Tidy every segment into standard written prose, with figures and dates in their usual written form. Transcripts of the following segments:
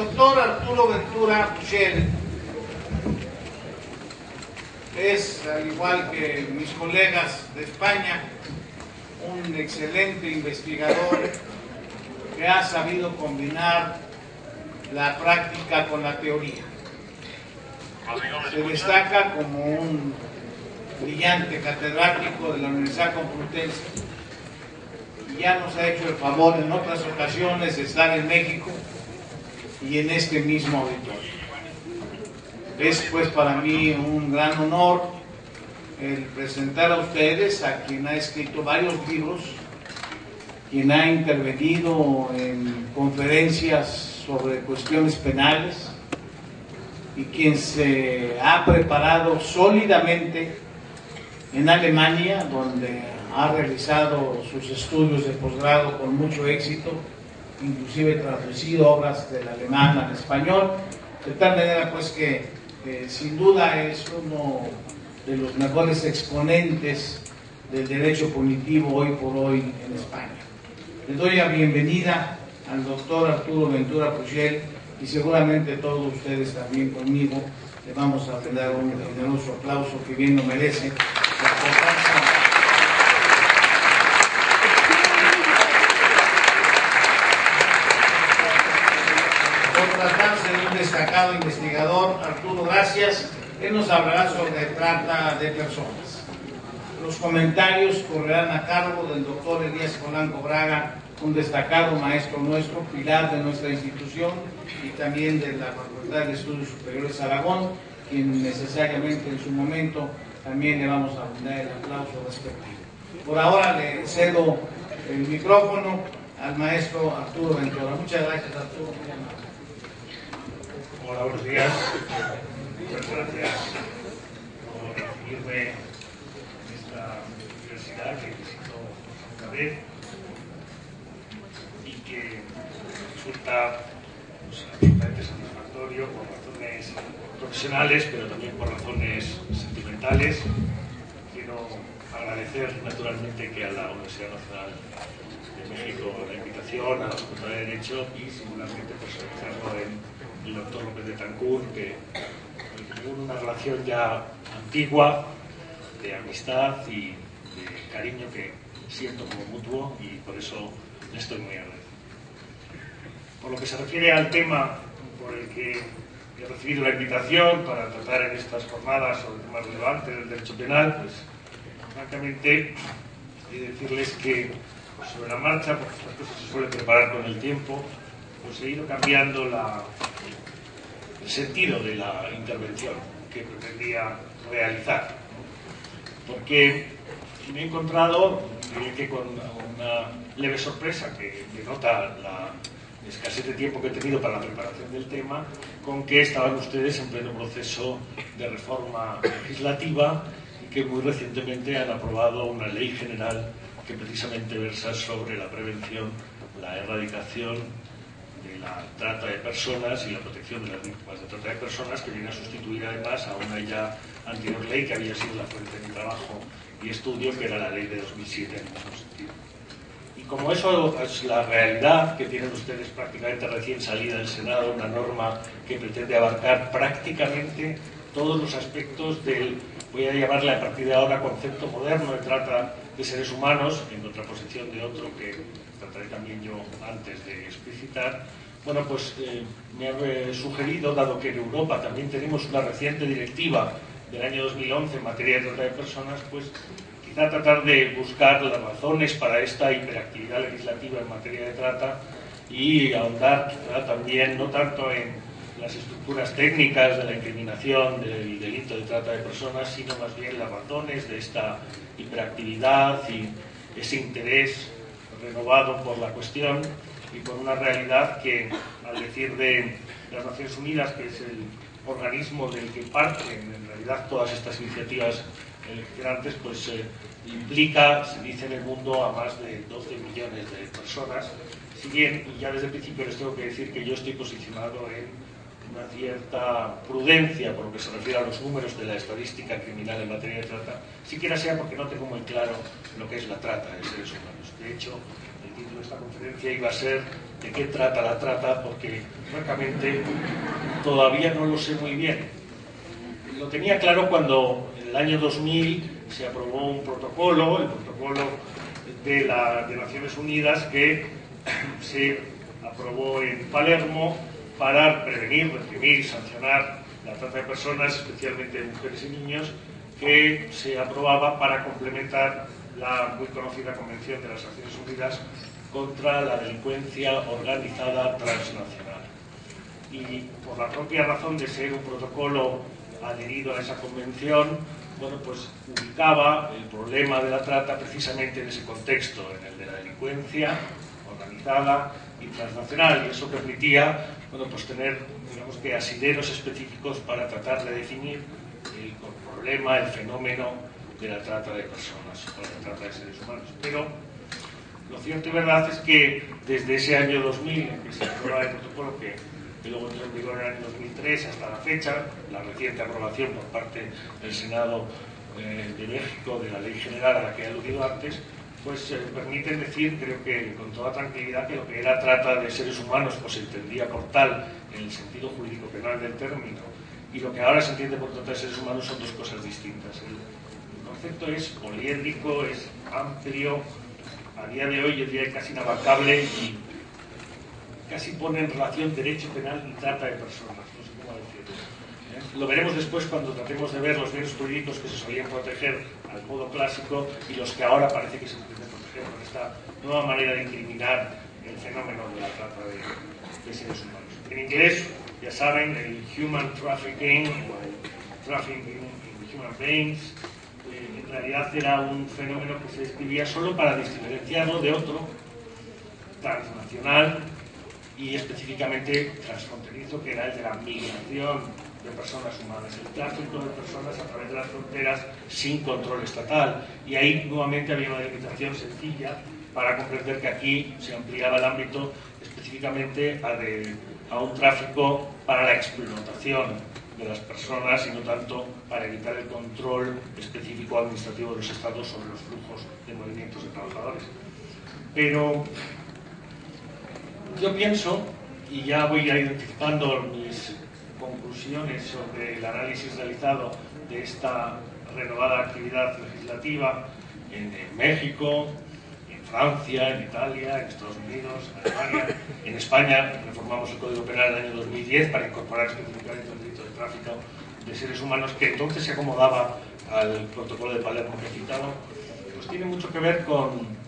doctor Arturo Ventura Puchel es, al igual que mis colegas de España, un excelente investigador que ha sabido combinar la práctica con la teoría. Se destaca como un brillante catedrático de la Universidad Complutense y ya nos ha hecho el favor en otras ocasiones de estar en México y en este mismo auditorio. Es pues para mí un gran honor el presentar a ustedes a quien ha escrito varios libros, quien ha intervenido en conferencias sobre cuestiones penales y quien se ha preparado sólidamente en Alemania, donde ha realizado sus estudios de posgrado con mucho éxito, inclusive traducido obras del alemán al español, de tal manera pues que sin duda es uno de los mejores exponentes del derecho punitivo hoy por hoy en España. Le doy la bienvenida al doctor Arturo Ventura Puchel y seguramente todos ustedes también conmigo le vamos a dar un generoso aplauso que bien lo merece. Por tratarse de un destacado investigador, Arturo, gracias. Él nos hablará sobre trata de personas. Los comentarios correrán a cargo del doctor Elías Polanco Braga, un destacado maestro nuestro, pilar de nuestra institución y también de la Facultad de Estudios Superiores Aragón, quien necesariamente en su momento también le vamos a brindar el aplauso respectivo. Por ahora le cedo el micrófono al maestro Arturo Ventura. Muchas gracias, Arturo. Hola, buenos días. Muchas gracias por recibirme en esta universidad que visito una vez y que resulta absolutamente satisfactorio por razones profesionales, pero también por razones sentimentales. Quiero agradecer naturalmente que a la Universidad Nacional de México la invitación a la Facultad de Derecho y singularmente por realizarlo en el doctor López de Tancún, que hubo una relación ya antigua de amistad y de cariño que siento como mutuo y por eso le estoy muy agradecido. Por lo que se refiere al tema por el que he recibido la invitación para tratar en estas jornadas sobre temas relevantes del derecho penal, pues francamente he de decirles que sobre la marcha, porque estas cosas se suelen preparar con el tiempo, pues he ido cambiando el sentido de la intervención que pretendía realizar, porque me he encontrado, diré que con una leve sorpresa que denota la escasez de tiempo que he tenido para la preparación del tema, con que estaban ustedes en pleno proceso de reforma legislativa y que muy recientemente han aprobado una ley general que precisamente versa sobre la prevención, la erradicación de la trata de personas y la protección de las víctimas de trata de personas, que viene a sustituir además a una ya anterior ley que había sido la fuente de mi trabajo y estudio, que era la ley de 2007 en el mismo sentido. Y como eso es la realidad que tienen ustedes prácticamente recién salida del Senado, una norma que pretende abarcar prácticamente todos los aspectos del, voy a llamarle a partir de ahora, concepto moderno de trata de seres humanos, en contraposición de otro que trataré también yo antes de explicitar. Bueno, pues me ha sugerido, dado que en Europa también tenemos una reciente directiva del año 2011 en materia de trata de personas, pues quizá tratar de buscar las razones para esta hiperactividad legislativa en materia de trata y ahondar quizá también no tanto en las estructuras técnicas de la incriminación del delito de trata de personas, sino más bien las razones de esta hiperactividad y ese interés renovado por la cuestión y por una realidad que, al decir de las Naciones Unidas, que es el organismo del que parten en realidad todas estas iniciativas grandes, pues implica, se dice en el mundo, a más de 12 millones de personas. Si bien, y ya desde el principio les tengo que decir que yo estoy posicionado en una cierta prudencia por lo que se refiere a los números de la estadística criminal en materia de trata, siquiera sea porque no tengo muy claro lo que es la trata de seres humanos. De hecho, el título de esta conferencia iba a ser ¿de qué trata la trata? Porque, francamente, todavía no lo sé muy bien. Lo tenía claro cuando en el año 2000 se aprobó un protocolo, el protocolo de Naciones Unidas, que se aprobó en Palermo para prevenir, reprimir y sancionar la trata de personas, especialmente de mujeres y niños, que se aprobaba para complementar la muy conocida Convención de las Naciones Unidas contra la delincuencia organizada transnacional. Y por la propia razón de ser un protocolo adherido a esa convención, bueno, pues ubicaba el problema de la trata precisamente en ese contexto, en el de la delincuencia organizada y transnacional, y eso permitía, bueno, pues tener, digamos que, asideros específicos para tratar de definir el problema, el fenómeno de la trata de personas o la trata de seres humanos. Pero lo cierto y verdad es que desde ese año 2000, en que se aprobaba el protocolo, que luego entró en vigor en el año 2003 hasta la fecha, la reciente aprobación por parte del Senado de México de la Ley General a la que he aludido antes, pues permiten decir, creo que con toda tranquilidad, que lo que era trata de seres humanos pues se entendía por tal en el sentido jurídico penal del término, y lo que ahora se entiende por trata de seres humanos son dos cosas distintas. El concepto es poliédrico, es amplio, a día de hoy es casi inabarcable y casi pone en relación derecho penal y trata de personas, no sé cómo decirlo. Lo veremos después cuando tratemos de ver los bienes jurídicos que se solían proteger al modo clásico y los que ahora parece que se pretende proteger con esta nueva manera de incriminar el fenómeno de la trata de seres humanos. En inglés, ya saben, el human trafficking o el trafficking in human beings en realidad era un fenómeno que se describía solo para diferenciarlo de otro transnacional y específicamente transfronterizo, que era el de la migración de personas humanas, el tráfico de personas a través de las fronteras sin control estatal. Y ahí nuevamente había una limitación sencilla para comprender que aquí se ampliaba el ámbito específicamente a un tráfico para la explotación de las personas y no tanto para evitar el control específico administrativo de los estados sobre los flujos de movimientos de trabajadores. Pero yo pienso, y ya voy a ir anticipando mis conclusiones sobre el análisis realizado de esta renovada actividad legislativa en México, en Francia, en Italia, en Estados Unidos, en Alemania, en España. Reformamos el Código Penal en el año 2010 para incorporar específicamente el delito de tráfico de seres humanos, que entonces se acomodaba al protocolo de Palermo que he citado. Pues tiene mucho que ver con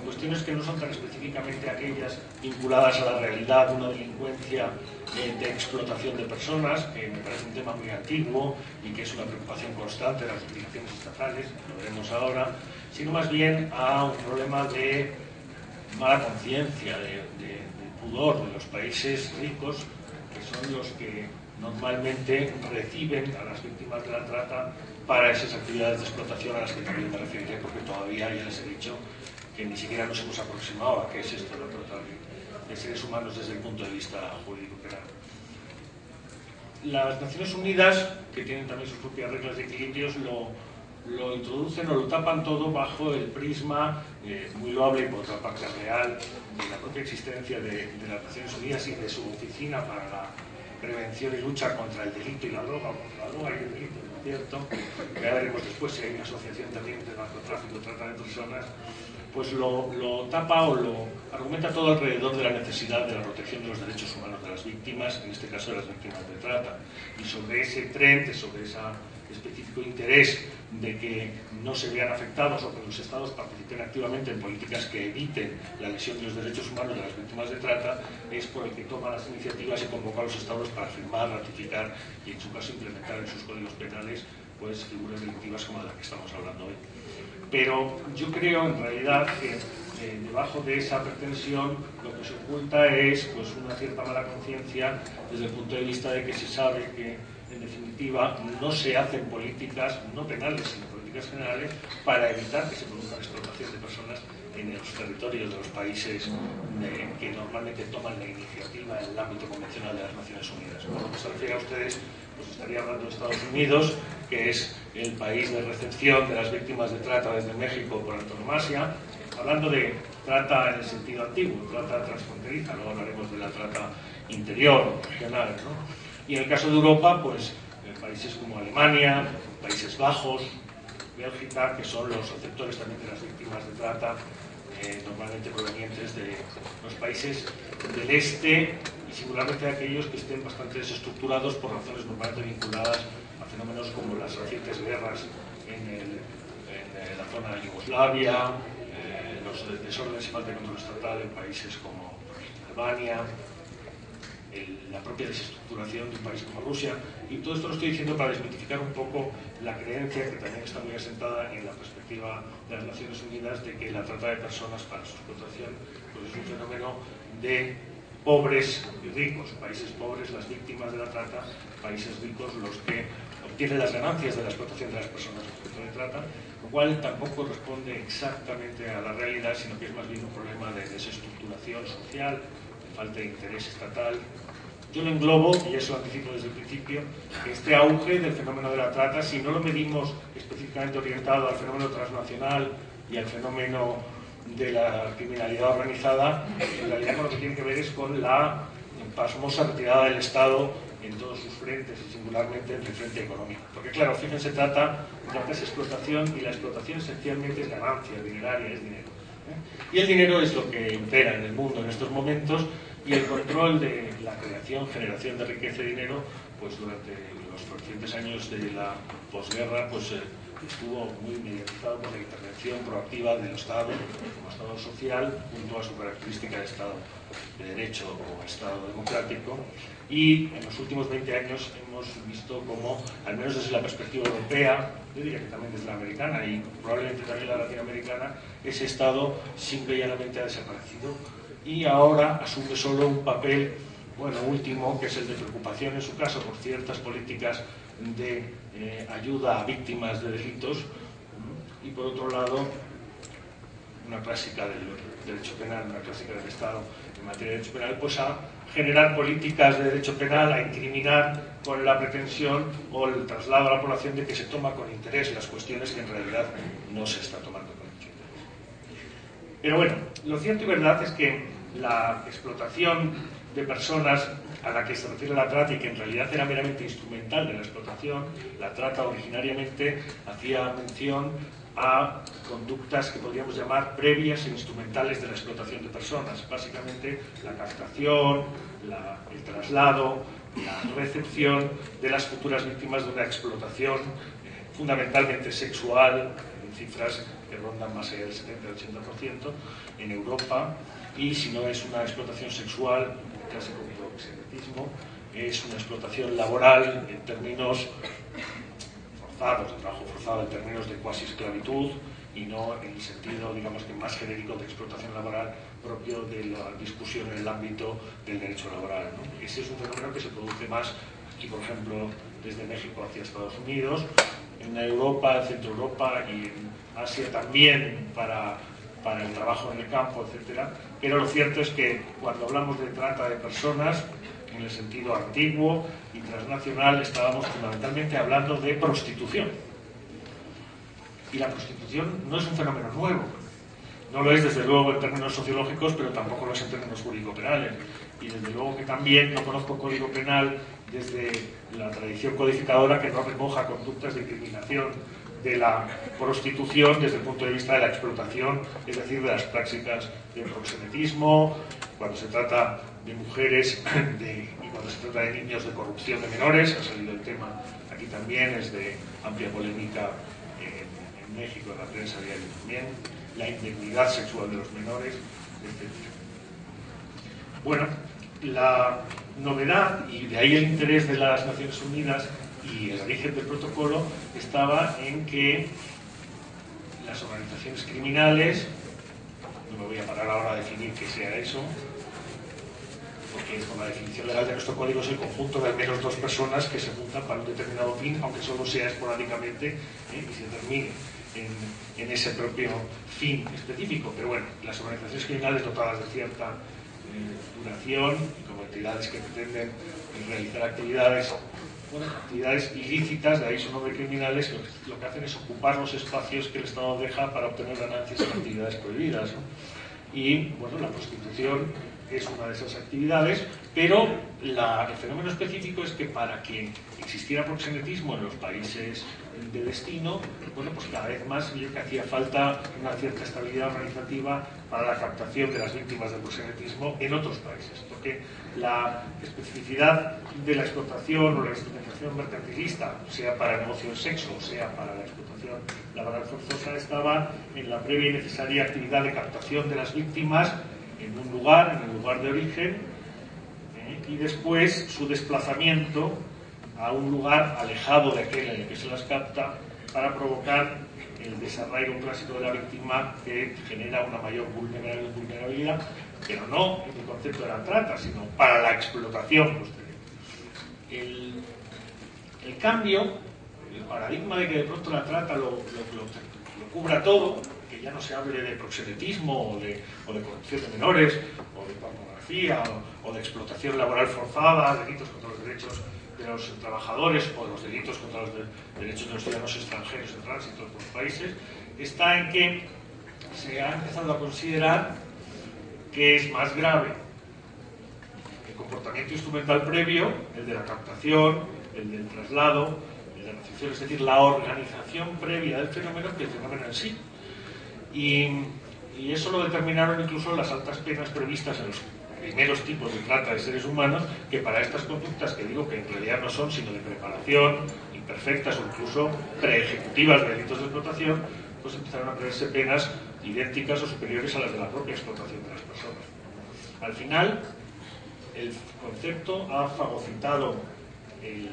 cuestiones que no son tan específicamente aquellas vinculadas a la realidad de una delincuencia de explotación de personas, que me parece un tema muy antiguo y que es una preocupación constante de las jurisdicciones estatales, lo veremos ahora, sino más bien a un problema de mala conciencia, de pudor de los países ricos, que son los que normalmente reciben a las víctimas de la trata para esas actividades de explotación a las que también me referiré, porque todavía ya les he dicho que ni siquiera nos hemos aproximado a qué es esto de la trata de seres humanos desde el punto de vista jurídico penal. Las Naciones Unidas, que tienen también sus propias reglas de equilibrios, lo introducen o lo tapan todo bajo el prisma muy loable y por otra parte real de la propia existencia de las Naciones Unidas y de su oficina para la prevención y lucha contra el delito y la droga, contra la droga y el delito, ¿no es cierto? Ya veremos después si hay una asociación también entre narcotráfico y trata de personas. Pues lo tapa o lo argumenta todo alrededor de la necesidad de la protección de los derechos humanos de las víctimas, en este caso de las víctimas de trata. Y sobre ese trend, sobre ese específico interés de que no se vean afectados o que los estados participen activamente en políticas que eviten la lesión de los derechos humanos de las víctimas de trata, es por el que toma las iniciativas y convoca a los estados para firmar, ratificar y en su caso implementar en sus códigos penales pues figuras delictivas como de las que estamos hablando hoy. Pero yo creo en realidad que debajo de esa pretensión lo que se oculta es pues una cierta mala conciencia desde el punto de vista de que se sabe que en definitiva no se hacen políticas, no penales, sino políticas generales para evitar que se produzca la explotación de personas en los territorios de los países que normalmente toman la iniciativa en el ámbito convencional de las Naciones Unidas. Por lo que se refiere a ustedes, pues estaría hablando de Estados Unidos, que es el país de recepción de las víctimas de trata desde México por antonomasia, hablando de trata en el sentido antiguo, trata transfronteriza, luego hablaremos de la trata interior, regional, ¿no? Y en el caso de Europa, pues países como Alemania, Países Bajos, Bélgica, que son los receptores también de las víctimas de trata, normalmente provenientes de los países del este y singularmente de aquellos que estén bastante desestructurados por razones normalmente vinculadas a fenómenos como las recientes guerras en la zona de Yugoslavia, los desórdenes y falta de control estatal en países como Albania, la propia desestructuración de un país como Rusia. Y todo esto lo estoy diciendo para desmitificar un poco la creencia, que también está muy asentada en la perspectiva de las Naciones Unidas, de que la trata de personas para su explotación pues es un fenómeno de pobres y ricos, países pobres las víctimas de la trata, países ricos los que obtienen las ganancias de la explotación de las personas objeto de trata, lo cual tampoco responde exactamente a la realidad, sino que es más bien un problema de desestructuración social, de falta de interés estatal. Yo lo englobo, y eso lo anticipo desde el principio, que este auge del fenómeno de la trata, si no lo medimos específicamente orientado al fenómeno transnacional y al fenómeno de la criminalidad organizada, en realidad con lo que tiene que ver es con la pasmosa retirada del Estado en todos sus frentes y singularmente en el frente económico. Porque claro, fíjense, trata es explotación y la explotación esencialmente es ganancia dineraria, es dinero. Y el dinero es lo que impera en el mundo en estos momentos y el control de la creación, generación de riqueza y dinero, pues durante los recientes años de la posguerra, pues estuvo muy mediatizado por la intervención proactiva del Estado como Estado social, junto a su característica de Estado de Derecho o Estado democrático. Y en los últimos 20 años hemos visto como, al menos desde la perspectiva europea, yo diría que también desde la americana y probablemente también la latinoamericana, ese Estado simple y llanamente ha desaparecido y ahora asume solo un papel, bueno, último, que es el de preocupación en su caso por ciertas políticas de ayuda a víctimas de delitos y por otro lado una clásica del derecho penal, una clásica del Estado en materia de derecho penal, pues a generar políticas de derecho penal, a incriminar con la pretensión o el traslado a la población de que se toma con interés las cuestiones que en realidad no se está tomando con mucho interés. Pero bueno, lo cierto y verdad es que la explotación de personas a la que se refiere la trata y que en realidad era meramente instrumental de la explotación, la trata originariamente hacía mención a conductas que podríamos llamar previas e instrumentales de la explotación de personas, básicamente la captación, el traslado, la recepción de las futuras víctimas de una explotación fundamentalmente sexual, en cifras que rondan más allá del 70-80% en Europa, y si no es una explotación sexual, casi como proxenetismo, es una explotación laboral en términos forzados, de trabajo forzado en términos de cuasi esclavitud y no en el sentido, digamos que más genérico de explotación laboral propio de la discusión en el ámbito del derecho laboral, ¿no? Ese es un fenómeno que se produce más aquí, por ejemplo, desde México hacia Estados Unidos, en Europa, en Centro Europa y en Asia también para el trabajo en el campo, etcétera. Pero lo cierto es que cuando hablamos de trata de personas, en el sentido antiguo y transnacional, estábamos fundamentalmente hablando de prostitución. Y la prostitución no es un fenómeno nuevo. No lo es, desde luego, en términos sociológicos, pero tampoco lo es en términos jurídico-penales. Y desde luego que también no conozco código penal desde la tradición codificadora que no recoja conductas de discriminación de la prostitución desde el punto de vista de la explotación, es decir, de las prácticas de proxenetismo, cuando se trata de mujeres y cuando se trata de niños, de corrupción de menores. Ha salido el tema aquí también, es de amplia polémica en México, en la prensa diaria también, la indemnidad sexual de los menores, etc. Bueno, la novedad, y de ahí el interés de las Naciones Unidas y el origen del protocolo, estaba en que las organizaciones criminales, no me voy a parar ahora a definir qué sea eso, porque con la definición legal de nuestro código es el conjunto de al menos dos personas que se juntan para un determinado fin, aunque solo sea esporádicamente y se termine. en ese propio fin específico. Pero bueno, las organizaciones criminales dotadas de cierta duración y como entidades que pretenden realizar actividades ilícitas, de ahí su nombre criminales, lo que hacen es ocupar los espacios que el Estado deja para obtener ganancias en actividades prohibidas, ¿no? Y bueno, la prostitución es una de esas actividades, pero el fenómeno específico es que para que existiera proxenetismo en los países de destino, bueno, pues cada vez más yo creo que hacía falta una cierta estabilidad organizativa para la captación de las víctimas del proxenetismo en otros países, porque la especificidad de la explotación o la instrumentación mercantilista, sea para el negocio del sexo o sea para la explotación laboral forzosa, estaba en la previa y necesaria actividad de captación de las víctimas en un lugar, en el lugar de origen, y después su desplazamiento a un lugar alejado de aquel en el que se las capta para provocar el desarraigo clásico de la víctima que genera una mayor vulnerabilidad, pero no en el concepto de la trata, sino para la explotación posterior. El cambio, el paradigma de que de pronto la trata lo cubra todo, que ya no se hable de proxenetismo o de corrupción de menores o de pornografía o de explotación laboral forzada, delitos contra los derechos de los trabajadores o los delitos contra los derechos de los ciudadanos extranjeros en tránsito por los países, está en que se ha empezado a considerar que es más grave el comportamiento instrumental previo, el de la captación, el del traslado, el de la recepción, es decir, la organización previa del fenómeno que el fenómeno en sí. Y eso lo determinaron incluso las altas penas previstas en los primeros tipos de trata de seres humanos, que para estas conductas, que digo que en realidad no son sino de preparación, imperfectas o incluso preejecutivas de delitos de explotación, pues empezaron a preverse penas idénticas o superiores a las de la propia explotación de las personas. Al final, el concepto ha fagocitado el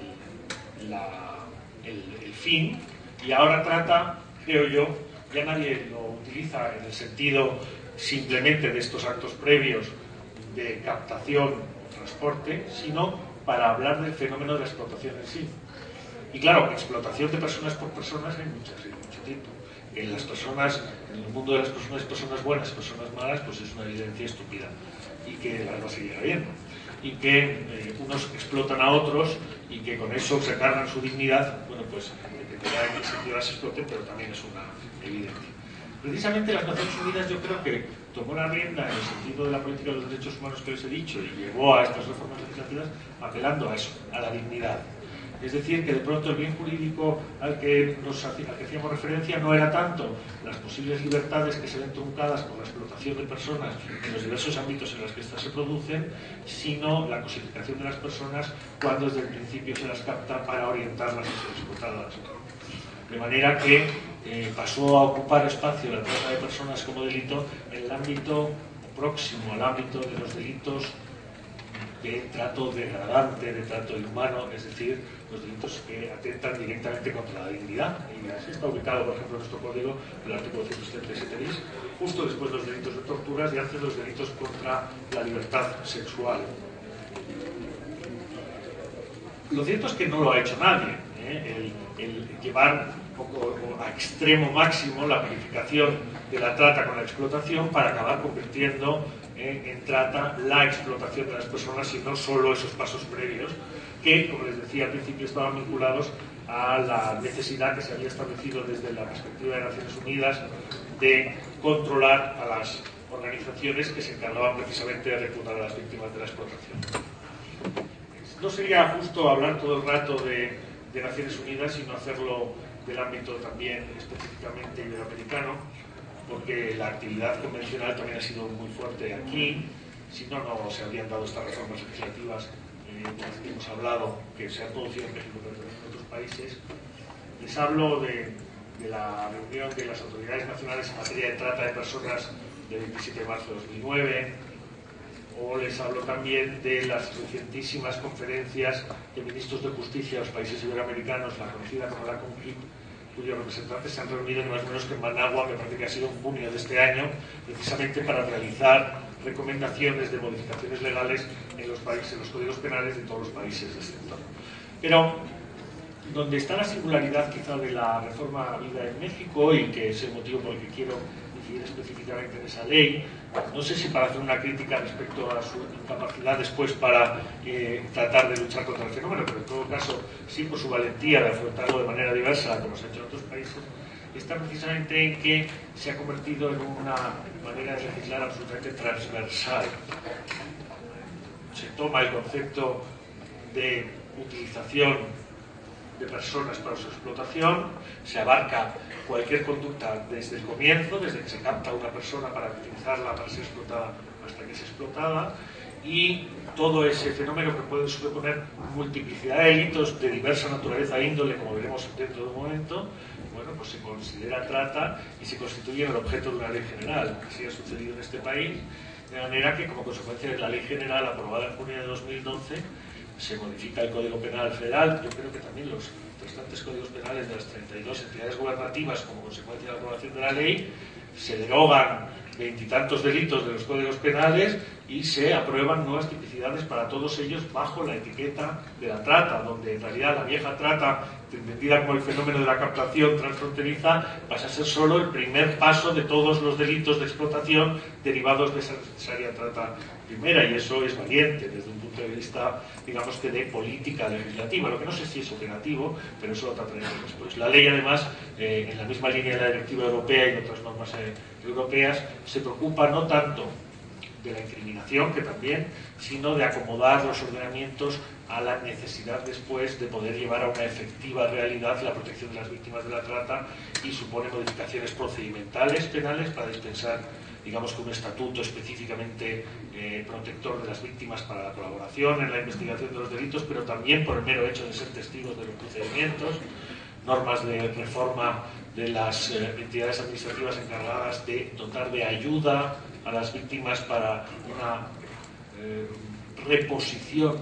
fin y ahora trata, creo yo, ya nadie lo utiliza en el sentido simplemente de estos actos previos de captación o transporte, sino para hablar del fenómeno de la explotación en sí. Y claro, explotación de personas por personas hay mucho tipo. En las personas, en el mundo de las personas buenas, personas malas, pues es una evidencia estúpida y que las va a seguir habiendo. Y que unos explotan a otros y que con eso se cargan su dignidad, bueno, pues dependerá en qué sentido las exploten, pero también es una evidencia. Precisamente las Naciones Unidas yo creo que tomó la rienda en el sentido de la política de los derechos humanos que les he dicho y llevó a estas reformas legislativas apelando a eso, a la dignidad. Es decir, que de pronto el bien jurídico al que hacíamos referencia no era tanto las posibles libertades que se ven truncadas por la explotación de personas en los diversos ámbitos en los que éstas se producen, sino la cosificación de las personas cuando desde el principio se las capta para orientarlas a ser explotadas. De manera que pasó a ocupar espacio la trata de personas como delito en el ámbito próximo al ámbito de los delitos de trato degradante, de trato inhumano, es decir, los delitos que atentan directamente contra la dignidad. Y así está ubicado, por ejemplo, en nuestro código, el artículo 177 bis, justo después de los delitos de torturas y antes los delitos contra la libertad sexual. Lo cierto es que no lo ha hecho nadie, el llevar un poco a extremo máximo la verificación de la trata con la explotación para acabar convirtiendo en trata la explotación de las personas y no solo esos pasos previos que, como les decía al principio, estaban vinculados a la necesidad que se había establecido desde la perspectiva de Naciones Unidas de controlar a las organizaciones que se encargaban precisamente de reclutar a las víctimas de la explotación. No sería justo hablar todo el rato de Naciones Unidas, sino hacerlo del ámbito también específicamente iberoamericano, porque la actividad convencional también ha sido muy fuerte aquí. Si no, no se habrían dado estas reformas legislativas de las que hemos hablado, que se han producido en México, pero también en otros países. Les hablo de la reunión de las autoridades nacionales en materia de trata de personas del 27 de marzo de 2009, o les hablo también de las recientísimas conferencias de ministros de justicia de los países iberoamericanos, la conocida como la CONFLICT, cuyos representantes se han reunido ni más o menos que en Managua, me parece que ha sido en junio de este año, precisamente para realizar recomendaciones de modificaciones legales en los países, en los códigos penales de todos los países del sector. Pero donde está la singularidad quizá de la reforma habida en México, y que es el motivo por el que quiero incidir específicamente en esa ley, no sé si para hacer una crítica respecto a su incapacidad después para tratar de luchar contra el fenómeno, pero en todo caso sí por su valentía de afrontarlo de manera diversa, como se ha hecho en otros países, está precisamente en que se ha convertido en una manera de legislar absolutamente transversal. Se toma el concepto de utilización de personas para su explotación, se abarca cualquier conducta desde el comienzo, desde que se capta a una persona para utilizarla para ser explotada hasta que es explotada, y todo ese fenómeno que puede suponer multiplicidad de delitos de diversa naturaleza e índole, como veremos dentro de un momento, bueno, pues se considera trata y se constituye en el objeto de una ley general. Así ha sucedido en este país, de manera que, como consecuencia de la ley general aprobada en junio de 2012, se modifica el Código Penal Federal. Yo creo que también los restantes códigos penales de las 32 entidades gubernativas, como consecuencia de la aprobación de la ley, se derogan veintitantos delitos de los códigos penales y se aprueban nuevas tipicidades para todos ellos bajo la etiqueta de la trata, donde en realidad la vieja trata, entendida como el fenómeno de la captación transfronteriza, pasa a ser solo el primer paso de todos los delitos de explotación derivados de esa necesaria trata primera, y eso es valiente desde un punto de vista, digamos que de política legislativa, lo que no sé si es operativo, pero eso lo trataremos después. La ley, además, en la misma línea de la directiva europea y de otras normas europeas, se preocupa no tanto de la incriminación, que también, sino de acomodar los ordenamientos a la necesidad después de poder llevar a una efectiva realidad la protección de las víctimas de la trata, y supone modificaciones procedimentales penales para dispensar, digamos, que un estatuto específicamente protector de las víctimas para la colaboración en la investigación de los delitos, pero también por el mero hecho de ser testigos de los procedimientos, normas de reforma de las entidades administrativas encargadas de dotar de ayuda a las víctimas para una reposición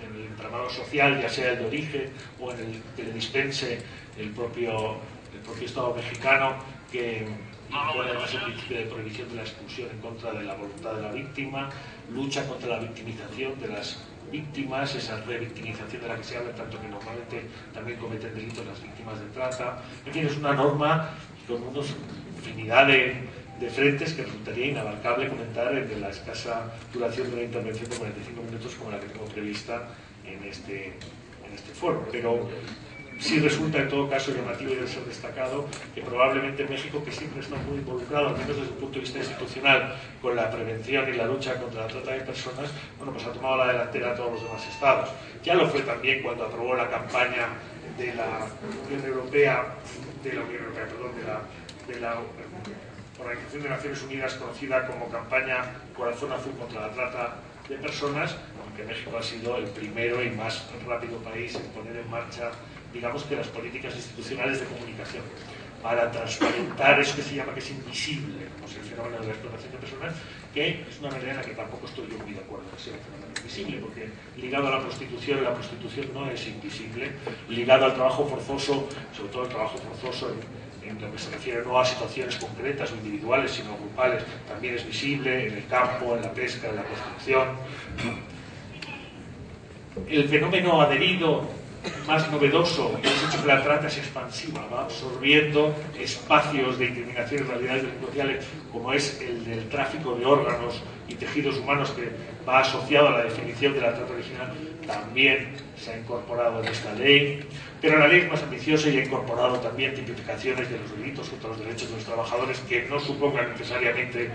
en el entramado social, ya sea el de origen o en el que le dispense el propio Estado mexicano, que impone además el principio de prohibición de la expulsión en contra de la voluntad de la víctima, lucha contra la victimización de las víctimas, esa revictimización de la que se habla, tanto que normalmente también cometen delitos las víctimas de trata. En fin, es una norma con una infinidad de frentes que resultaría inabarcable comentar de la escasa duración de la intervención de 45 minutos como la que tengo prevista en este foro. Pero sí resulta en todo caso llamativo y debe ser destacado que probablemente México, que siempre está muy involucrado, al menos desde el punto de vista institucional, con la prevención y la lucha contra la trata de personas, bueno, pues ha tomado la delantera a todos los demás estados. Ya lo fue también cuando aprobó la campaña de la Unión Europea, de la Organización de Naciones Unidas, conocida como campaña Corazón Azul contra la trata de personas, aunque México ha sido el primero y más rápido país en poner en marcha, digamos, que las políticas institucionales de comunicación para transparentar eso que se llama que es invisible, como es el fenómeno de la explotación de personas, que es una realidad en la que tampoco estoy yo muy de acuerdo que sea un fenómeno invisible, porque ligado a la prostitución no es invisible, ligado al trabajo forzoso, sobre todo el trabajo forzoso en lo que se refiere no a situaciones concretas o individuales, sino grupales, también es visible en el campo, en la pesca, en la construcción. El fenómeno adherido más novedoso es el hecho que la trata es expansiva, va absorbiendo espacios de incriminación y realidades delincuenciales, como es el del tráfico de órganos y tejidos humanos, que va asociado a la definición de la trata original, también se ha incorporado en esta ley. Pero la ley es más ambiciosa y ha incorporado también tipificaciones de los delitos contra los derechos de los trabajadores que no supongan necesariamente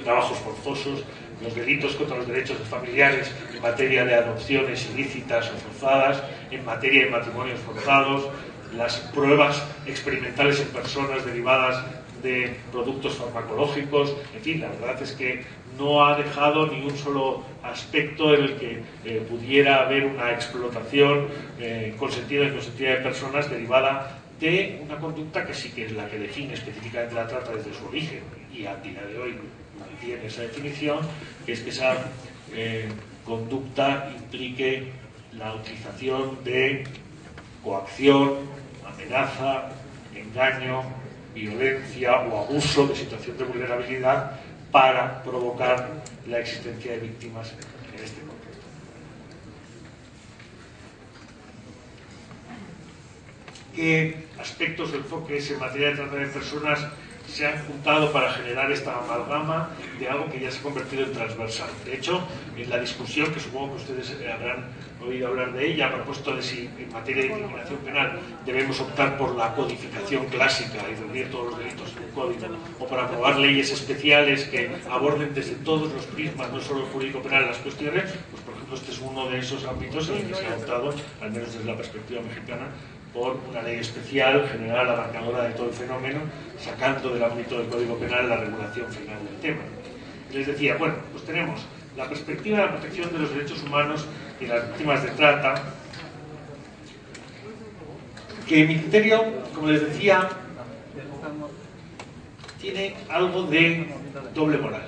trabajos forzosos, los delitos contra los derechos de familiares en materia de adopciones ilícitas o forzadas, en materia de matrimonios forzados, las pruebas experimentales en personas derivadas de productos farmacológicos. En fin, la verdad es que no ha dejado ni un solo aspecto en el que pudiera haber una explotación consentida y consentida de personas derivada de una conducta que sí que es la que define específicamente la trata desde su origen, y a día de hoy mantiene esa definición, que es que esa conducta implique la utilización de coacción, amenaza, engaño, violencia o abuso de situación de vulnerabilidad para provocar la existencia de víctimas en este contexto. qué aspectos del FOCRES en materia de trata de personas se han juntado para generar esta amalgama de algo que ya se ha convertido en transversal. De hecho, en la discusión, que supongo que ustedes habrán oído hablar de ella, a propósito de si en materia de incriminación penal debemos optar por la codificación clásica y reunir todos los delitos en un código, o para aprobar leyes especiales que aborden desde todos los prismas, no solo el jurídico penal, las cuestiones, pues por ejemplo este es uno de esos ámbitos en el que se ha optado, al menos desde la perspectiva mexicana, por una ley especial, general, abarcadora de todo el fenómeno, sacando del ámbito del Código Penal la regulación final del tema. Les decía, bueno, pues tenemos la perspectiva de la protección de los derechos humanos y las víctimas de trata, que en mi criterio, como les decía, tiene algo de doble moral.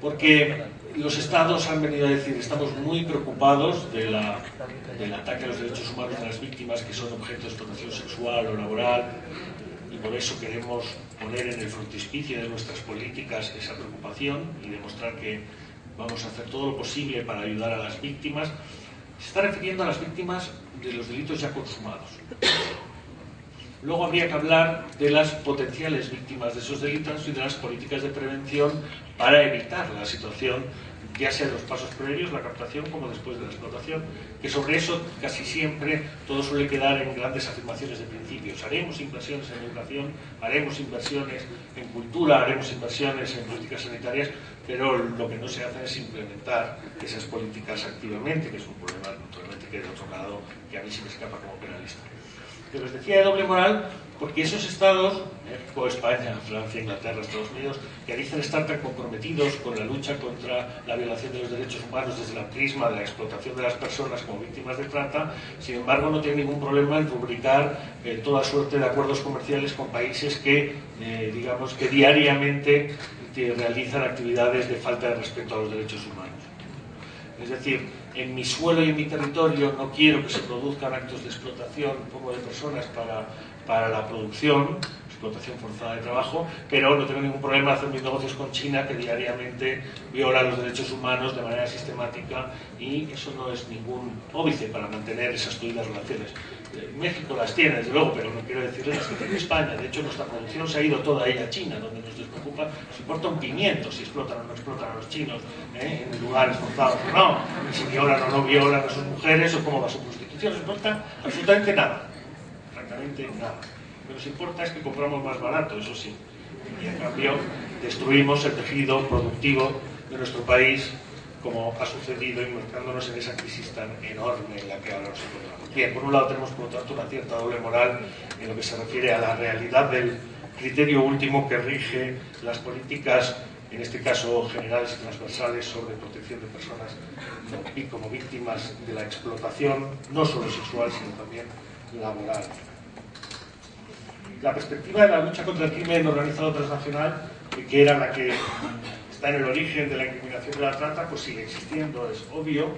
Porque los estados han venido a decir, estamos muy preocupados del ataque a los derechos humanos de las víctimas que son objeto de explotación sexual o laboral, y por eso queremos poner en el frontispicio de nuestras políticas esa preocupación y demostrar que vamos a hacer todo lo posible para ayudar a las víctimas. Se está refiriendo a las víctimas de los delitos ya consumados. Luego habría que hablar de las potenciales víctimas de esos delitos y de las políticas de prevención para evitar la situación, ya sea de los pasos previos, la captación, como después de la explotación, que sobre eso casi siempre todo suele quedar en grandes afirmaciones de principios. Haremos inversiones en educación, haremos inversiones en cultura, haremos inversiones en políticas sanitarias, pero lo que no se hace es implementar esas políticas activamente, que es un problema, naturalmente, que de otro lado, que a mí se me escapa como penalista. Pero les decía de doble moral porque esos estados, México, España, Francia, Inglaterra, Estados Unidos, que dicen estar tan comprometidos con la lucha contra la violación de los derechos humanos desde el prisma de la explotación de las personas como víctimas de trata, sin embargo no tienen ningún problema en rubricar toda suerte de acuerdos comerciales con países que, digamos, que diariamente realizan actividades de falta de respeto a los derechos humanos. Es decir, en mi suelo y en mi territorio no quiero que se produzcan actos de explotación como de personas para la producción, explotación forzada de trabajo, pero no tengo ningún problema en hacer mis negocios con China, que diariamente viola los derechos humanos de manera sistemática, y eso no es ningún óbice para mantener esas fluidas relaciones. México las tiene, desde luego, pero no quiero decirles que tiene España. De hecho, nuestra producción se ha ido toda ella a China, donde nos despreocupa, nos importa un pimiento si explotan o no explotan a los chinos en lugares forzados o no, ni si violan o no violan a sus mujeres o cómo va su prostitución. Nos importa absolutamente nada, francamente nada. Lo que nos importa es que compramos más barato, eso sí, y en cambio destruimos el tejido productivo de nuestro país, como ha sucedido, involucrándonos en esa crisis tan enorme en la que ahora nos encontramos. Bien, por un lado tenemos por lo tanto una cierta doble moral en lo que se refiere a la realidad del criterio último que rige las políticas, en este caso generales y transversales, sobre protección de personas y como víctimas de la explotación, no solo sexual, sino también laboral. La perspectiva de la lucha contra el crimen organizado transnacional, que era la que está en el origen de la incriminación de la trata, pues sigue existiendo, es obvio,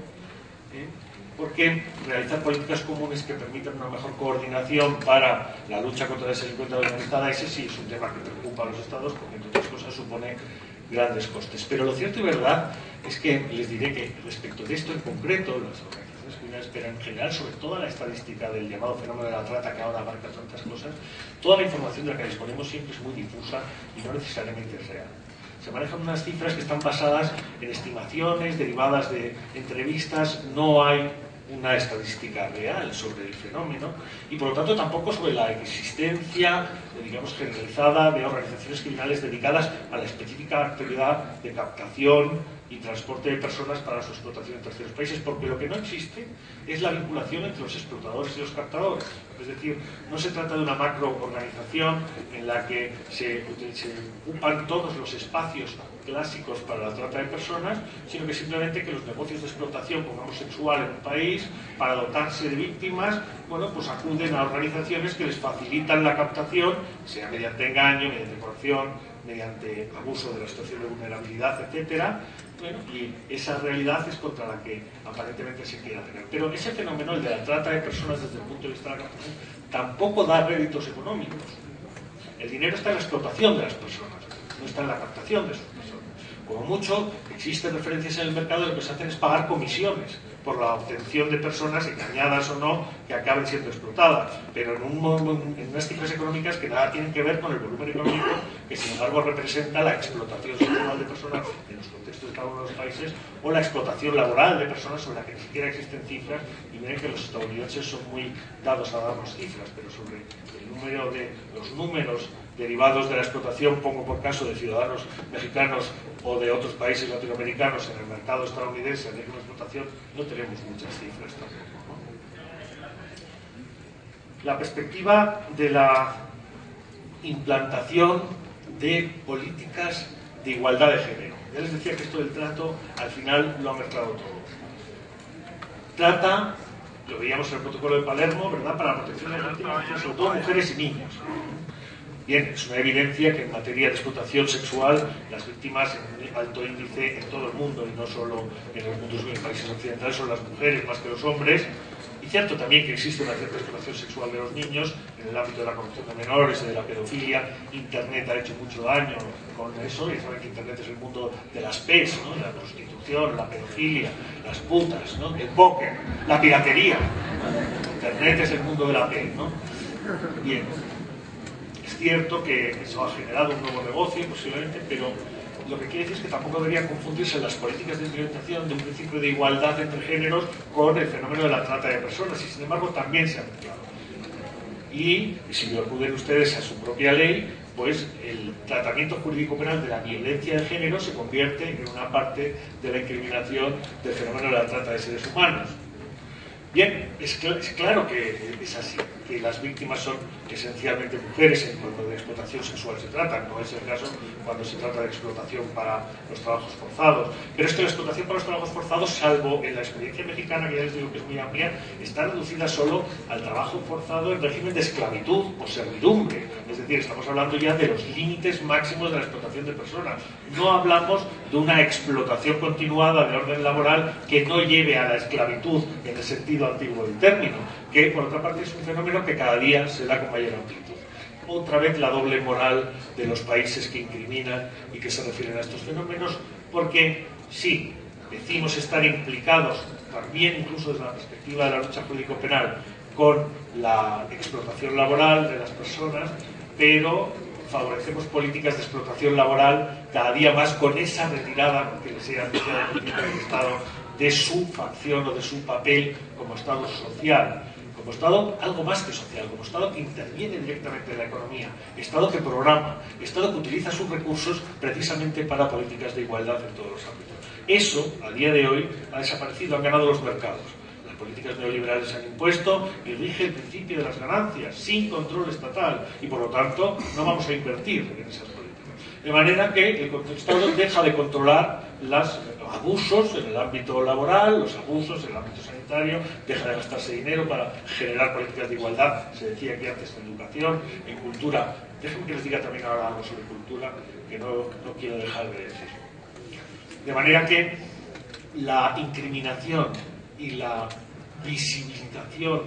porque realizar políticas comunes que permitan una mejor coordinación para la lucha contra la delincuencia organizada, ese sí es un tema que preocupa a los estados, porque entre otras cosas supone grandes costes. Pero lo cierto y verdad es que les diré que respecto de esto en concreto, las organizaciones criminales, pero en general sobre toda la estadística del llamado fenómeno de la trata, que ahora abarca tantas cosas, toda la información de la que disponemos siempre es muy difusa y no necesariamente es real. Se manejan unas cifras que están basadas en estimaciones derivadas de entrevistas, no hay una estadística real sobre el fenómeno y por lo tanto tampoco sobre la existencia, digamos, generalizada de organizaciones criminales dedicadas a la específica actividad de captación y transporte de personas para su explotación en terceros países, porque lo que no existe es la vinculación entre los explotadores y los captadores. Es decir, no se trata de una macroorganización en la que se ocupan todos los espacios clásicos para la trata de personas, sino que simplemente que los negocios de explotación, pongamos sexual en un país, para dotarse de víctimas, bueno, pues acuden a organizaciones que les facilitan la captación, sea mediante engaño, mediante corrupción, mediante abuso de la situación de vulnerabilidad, etcétera. Bueno, y esa realidad es contra la que aparentemente se quiere tener. Pero ese fenómeno, el de la trata de personas desde el punto de vista de la captación, tampoco da réditos económicos. El dinero está en la explotación de las personas, no está en la captación de sus personas. Como mucho, existen referencias en el mercado y lo que se hacen es pagar comisiones por la obtención de personas, engañadas o no, que acaben siendo explotadas, pero en unas cifras económicas que nada tienen que ver con el volumen económico, que sin embargo representa la explotación sexual de personas en los contextos de cada uno de los países, o la explotación laboral de personas sobre la que ni siquiera existen cifras. Y miren que los estadounidenses son muy dados a darnos cifras, pero sobre el número de los números derivados de la explotación, pongo por caso de ciudadanos mexicanos o de otros países latinoamericanos en el mercado estadounidense de explotación, no tenemos muchas cifras tampoco, ¿no? La perspectiva de la implantación de políticas de igualdad de género. Ya les decía que esto del trato al final lo ha mezclado todo. Trata, lo veíamos en el protocolo de Palermo, ¿verdad?, para la protección de las víctimas, sobre todo mujeres y niños. Bien, es una evidencia que en materia de explotación sexual las víctimas en alto índice en todo el mundo y no solo en los mundos en países occidentales son las mujeres más que los hombres. Y cierto también que existe una cierta explotación sexual de los niños en el ámbito de la corrupción de menores y de la pedofilia. Internet ha hecho mucho daño con eso, y saben que Internet es el mundo de las PES, ¿no?, de la prostitución, la pedofilia, las putas, ¿no?, el póker, la piratería. Internet es el mundo de la P, ¿no? Bien, es cierto que eso ha generado un nuevo negocio posiblemente, pero lo que quiere decir es que tampoco deberían confundirse las políticas de implementación de un principio de igualdad entre géneros con el fenómeno de la trata de personas, y sin embargo también se ha mezclado. Y si acuden ustedes a su propia ley, pues el tratamiento jurídico penal de la violencia de género se convierte en una parte de la incriminación del fenómeno de la trata de seres humanos. Bien, es claro que es así, que las víctimas son esencialmente mujeres en cuanto de explotación sexual se trata, no es el caso cuando se trata de explotación para los trabajos forzados. Pero es que la explotación para los trabajos forzados, salvo en la experiencia mexicana, que ya les digo que es muy amplia, está reducida solo al trabajo forzado en régimen de esclavitud o servidumbre. Es decir, estamos hablando ya de los límites máximos de la explotación de personas. No hablamos de una explotación continuada de orden laboral que no lleve a la esclavitud en el sentido antiguo del término, que por otra parte es un fenómeno que cada día se da con mayor amplitud. Otra vez la doble moral de los países que incriminan y que se refieren a estos fenómenos, porque sí, decimos estar implicados también incluso desde la perspectiva de la lucha jurídico-penal con la explotación laboral de las personas, pero favorecemos políticas de explotación laboral cada día más con esa retirada que les he anunciado del Estado de su facción o de su papel como Estado social, como Estado algo más que social, como Estado que interviene directamente en la economía, Estado que programa, Estado que utiliza sus recursos precisamente para políticas de igualdad en todos los ámbitos. Eso, a día de hoy, ha desaparecido, han ganado los mercados. Las políticas neoliberales se han impuesto y rige el principio de las ganancias, sin control estatal, y por lo tanto no vamos a invertir en esas políticas. De manera que el Estado deja de controlar los abusos en el ámbito laboral, los abusos en el ámbito sanitario, deja de gastarse dinero para generar políticas de igualdad, se decía aquí antes, en educación, en cultura. Déjenme que les diga también ahora algo sobre cultura, que no quiero dejar de decir. De manera que la incriminación y la visibilización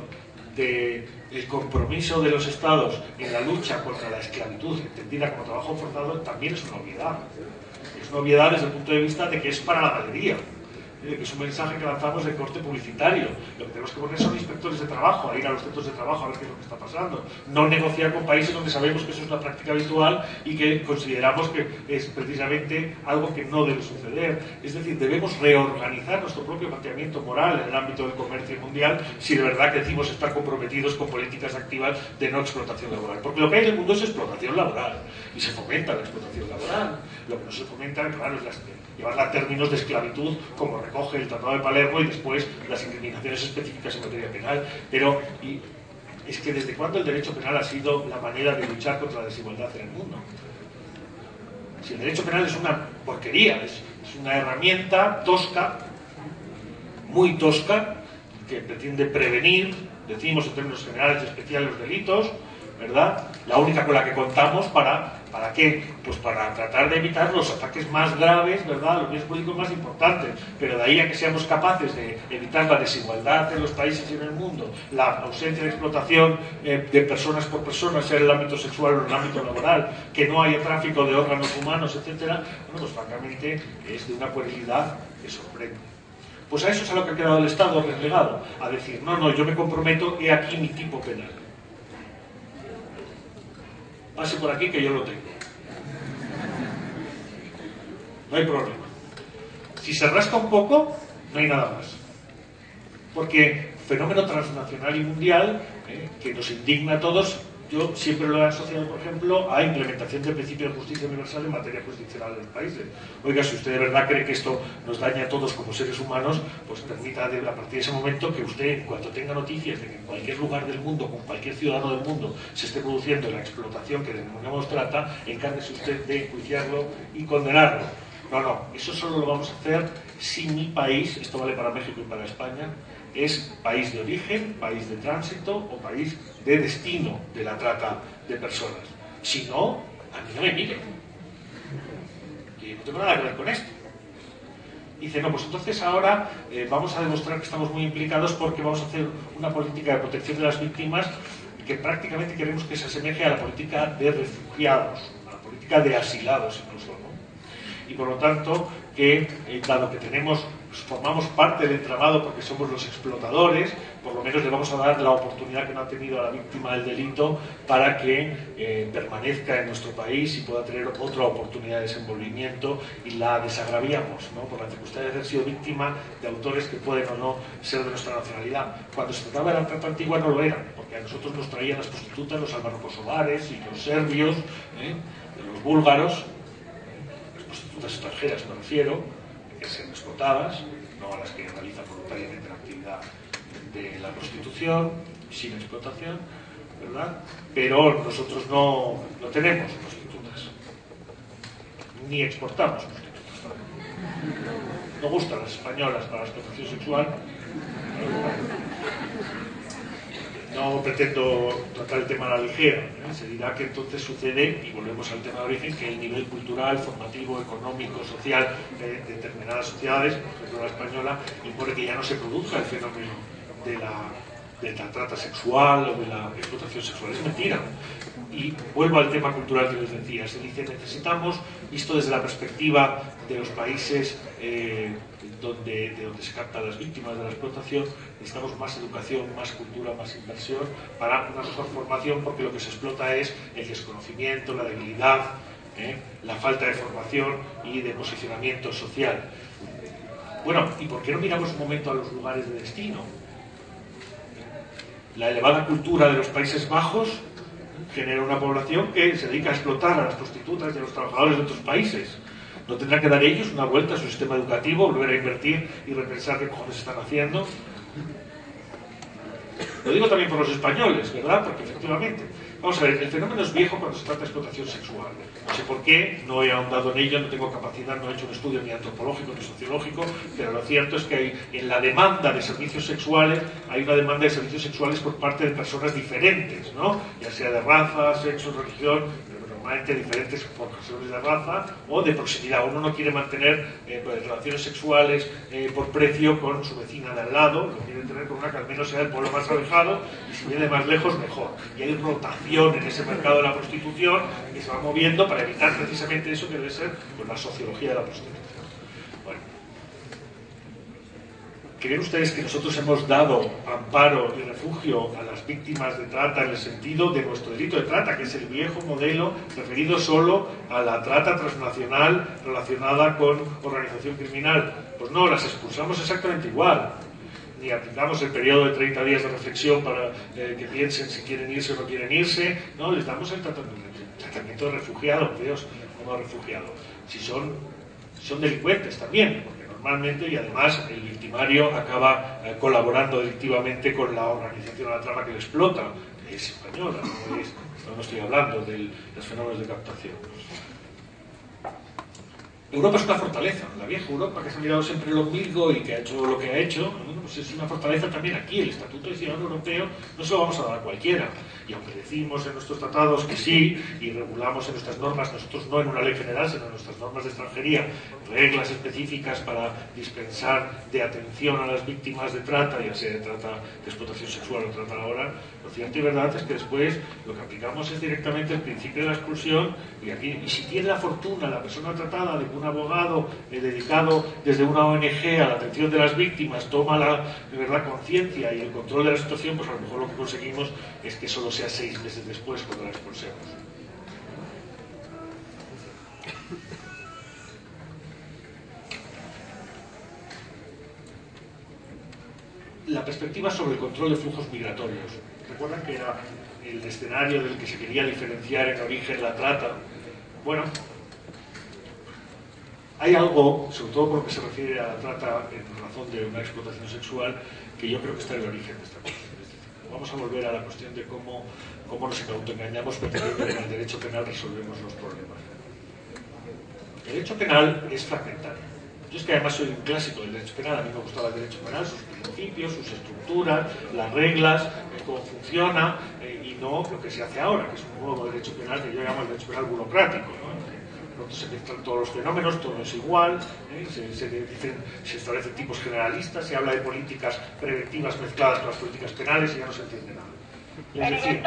del compromiso de los Estados en la lucha contra la esclavitud, entendida como trabajo forzado, también es una obviedad. Es una obviedad desde el punto de vista de que es para la galería, que es un mensaje que lanzamos de corte publicitario. Lo que tenemos que poner son inspectores de trabajo, a ir a los centros de trabajo a ver qué es lo que está pasando. No negociar con países donde sabemos que eso es una práctica habitual y que consideramos que es precisamente algo que no debe suceder. Es decir, debemos reorganizar nuestro propio planteamiento moral en el ámbito del comercio mundial si de verdad que decimos estar comprometidos con políticas activas de no explotación laboral. Porque lo que hay en el mundo es explotación laboral y se fomenta la explotación laboral. Lo que no se fomenta, claro, es llevarla a términos de esclavitud, como recoge el Tratado de Palermo y después las incriminaciones específicas en materia penal. Pero es que ¿desde cuándo el derecho penal ha sido la manera de luchar contra la desigualdad en el mundo? Si el derecho penal es una porquería, es una herramienta tosca, muy tosca, que pretende prevenir, decimos en términos generales y especiales, los delitos, ¿verdad? La única con la que contamos para ¿Para qué? Pues para tratar de evitar los ataques más graves, ¿verdad?, los bienes políticos más importantes, pero de ahí a que seamos capaces de evitar la desigualdad en los países y en el mundo, la ausencia de explotación de personas por personas, sea en el ámbito sexual o en el ámbito laboral, que no haya tráfico de órganos humanos, etcétera, bueno, pues francamente es de una puerilidad que sorprende. Pues a eso es a lo que ha quedado el Estado relegado, a decir, no, yo me comprometo, he aquí mi tipo penal. Pase por aquí que yo lo tengo. No hay problema. Si se rasca un poco, no hay nada más. Porque fenómeno transnacional y mundial, que nos indigna a todos, yo siempre lo he asociado, por ejemplo, a implementación del principio de justicia universal en materia jurisdiccional de los países. Oiga, si usted de verdad cree que esto nos daña a todos como seres humanos, pues permita a partir de ese momento que usted, en cuanto tenga noticias de que en cualquier lugar del mundo, con cualquier ciudadano del mundo, se esté produciendo la explotación que denominamos trata, encárguese usted de enjuiciarlo y condenarlo. No, eso solo lo vamos a hacer si mi país, esto vale para México y para España, es país de origen, país de tránsito o país de destino de la trata de personas. Si no, a mí no me miren. Y no tengo nada que ver con esto. Dice, no, pues entonces ahora vamos a demostrar que estamos muy implicados porque vamos a hacer una política de protección de las víctimas que prácticamente queremos que se asemeje a la política de refugiados, a la política de asilados incluso, ¿no? Y por lo tanto, que dado que formamos parte del entramado porque somos los explotadores, por lo menos le vamos a dar la oportunidad que no ha tenido a la víctima del delito para que permanezca en nuestro país y pueda tener otra oportunidad de desenvolvimiento y la desagraviamos, ¿no?, por la circunstancia de haber sido víctima de autores que pueden o no ser de nuestra nacionalidad. Cuando se trataba de la trata antigua no lo eran, porque a nosotros nos traían las prostitutas, los albano-kosovares y los serbios, los búlgaros, prostitutas extranjeras me refiero, que sean explotadas, no a las que realizan voluntariamente la actividad de la prostitución, sin explotación, ¿verdad? Pero nosotros no tenemos prostitutas, ni exportamos prostitutas. No gustan las españolas para la explotación sexual. No pretendo tratar el tema a la ligera, se dirá que entonces sucede, y volvemos al tema de origen, que el nivel cultural, formativo, económico, social de determinadas sociedades, por ejemplo la española, impone que ya no se produzca el fenómeno de la trata sexual o de la explotación sexual. Es mentira. Y vuelvo al tema cultural que les decía. Se dice, necesitamos, visto desde la perspectiva de los países de donde se captan las víctimas de la explotación, necesitamos más educación, más cultura, más inversión para una mejor formación, porque lo que se explota es el desconocimiento, la debilidad, la falta de formación y de posicionamiento social. Bueno, ¿y por qué no miramos un momento a los lugares de destino? La elevada cultura de los Países Bajos genera una población que se dedica a explotar a las prostitutas y a los trabajadores de otros países. ¿No tendrán que dar ellos una vuelta a su sistema educativo, volver a invertir y repensar qué cojones están haciendo? Lo digo también por los españoles, ¿verdad? Porque efectivamente, vamos a ver, el fenómeno es viejo cuando se trata de explotación sexual. No sé por qué, no he ahondado en ello, no tengo capacidad, no he hecho un estudio ni antropológico ni sociológico, pero lo cierto es que en la demanda de servicios sexuales hay una demanda de servicios sexuales por parte de personas diferentes, ¿no? Ya sea de raza, sexo, religión, normalmente diferentes por razones de raza o de proximidad. Uno no quiere mantener relaciones sexuales por precio con su vecina de al lado, lo quiere tener con una que al menos sea del pueblo más alejado, y si viene más lejos mejor. Y hay rotación en ese mercado de la prostitución que se va moviendo para evitar precisamente eso que debe ser pues, la sociología de la prostitución. Bueno, ¿creen ustedes que nosotros hemos dado amparo y refugio a las víctimas de trata en el sentido de nuestro delito de trata, que es el viejo modelo referido solo a la trata transnacional relacionada con organización criminal? Pues no, las expulsamos exactamente igual. Ni aplicamos el periodo de 30 días de reflexión para que piensen si quieren irse o no quieren irse. No, les damos el tratamiento de refugiado, Dios, como refugiado. Si son delincuentes también, porque normalmente, y además el victimario acaba colaborando delictivamente con la organización o la trama que le explota, que es española, no estoy hablando de los fenómenos de captación. Europa es una fortaleza. La vieja Europa, que se ha mirado siempre el ombligo y que ha hecho lo que ha hecho, bueno, pues es una fortaleza también aquí. El Estatuto de Ciudadano Europeo no se lo vamos a dar a cualquiera. Y aunque decimos en nuestros tratados que sí, y regulamos en nuestras normas, nosotros no en una ley general, sino en nuestras normas de extranjería, reglas específicas para dispensar de atención a las víctimas de trata, ya sea de trata de explotación sexual o trata laboral, lo cierto y verdad es que después lo que aplicamos es directamente el principio de la expulsión, y si tiene la fortuna la persona tratada de que un abogado dedicado desde una ONG a la atención de las víctimas toma de verdad conciencia y el control de la situación, pues a lo mejor lo que conseguimos es que solo sea 6 meses después cuando la expulsemos. La perspectiva sobre el control de flujos migratorios. ¿Recuerdan que era el escenario del que se quería diferenciar en origen la trata? Bueno, hay algo, sobre todo por lo que se refiere a la trata en razón de una explotación sexual, que yo creo que está en el origen de esta cuestión. Vamos a volver a la cuestión de cómo nos autoengañamos pretendiendo que en el derecho penal resolvemos los problemas. El derecho penal es fragmentario. Yo es que además soy un clásico del derecho penal, a mí me gustaba el derecho penal, sus principios, sus estructuras, las reglas, cómo funciona, y no lo que se hace ahora, que es un nuevo derecho penal que yo llamo el derecho penal burocrático, ¿no? Pronto se mezclan todos los fenómenos, todo es igual, se establecen tipos generalistas, se habla de políticas preventivas mezcladas con las políticas penales y ya no se entiende nada. Es decir,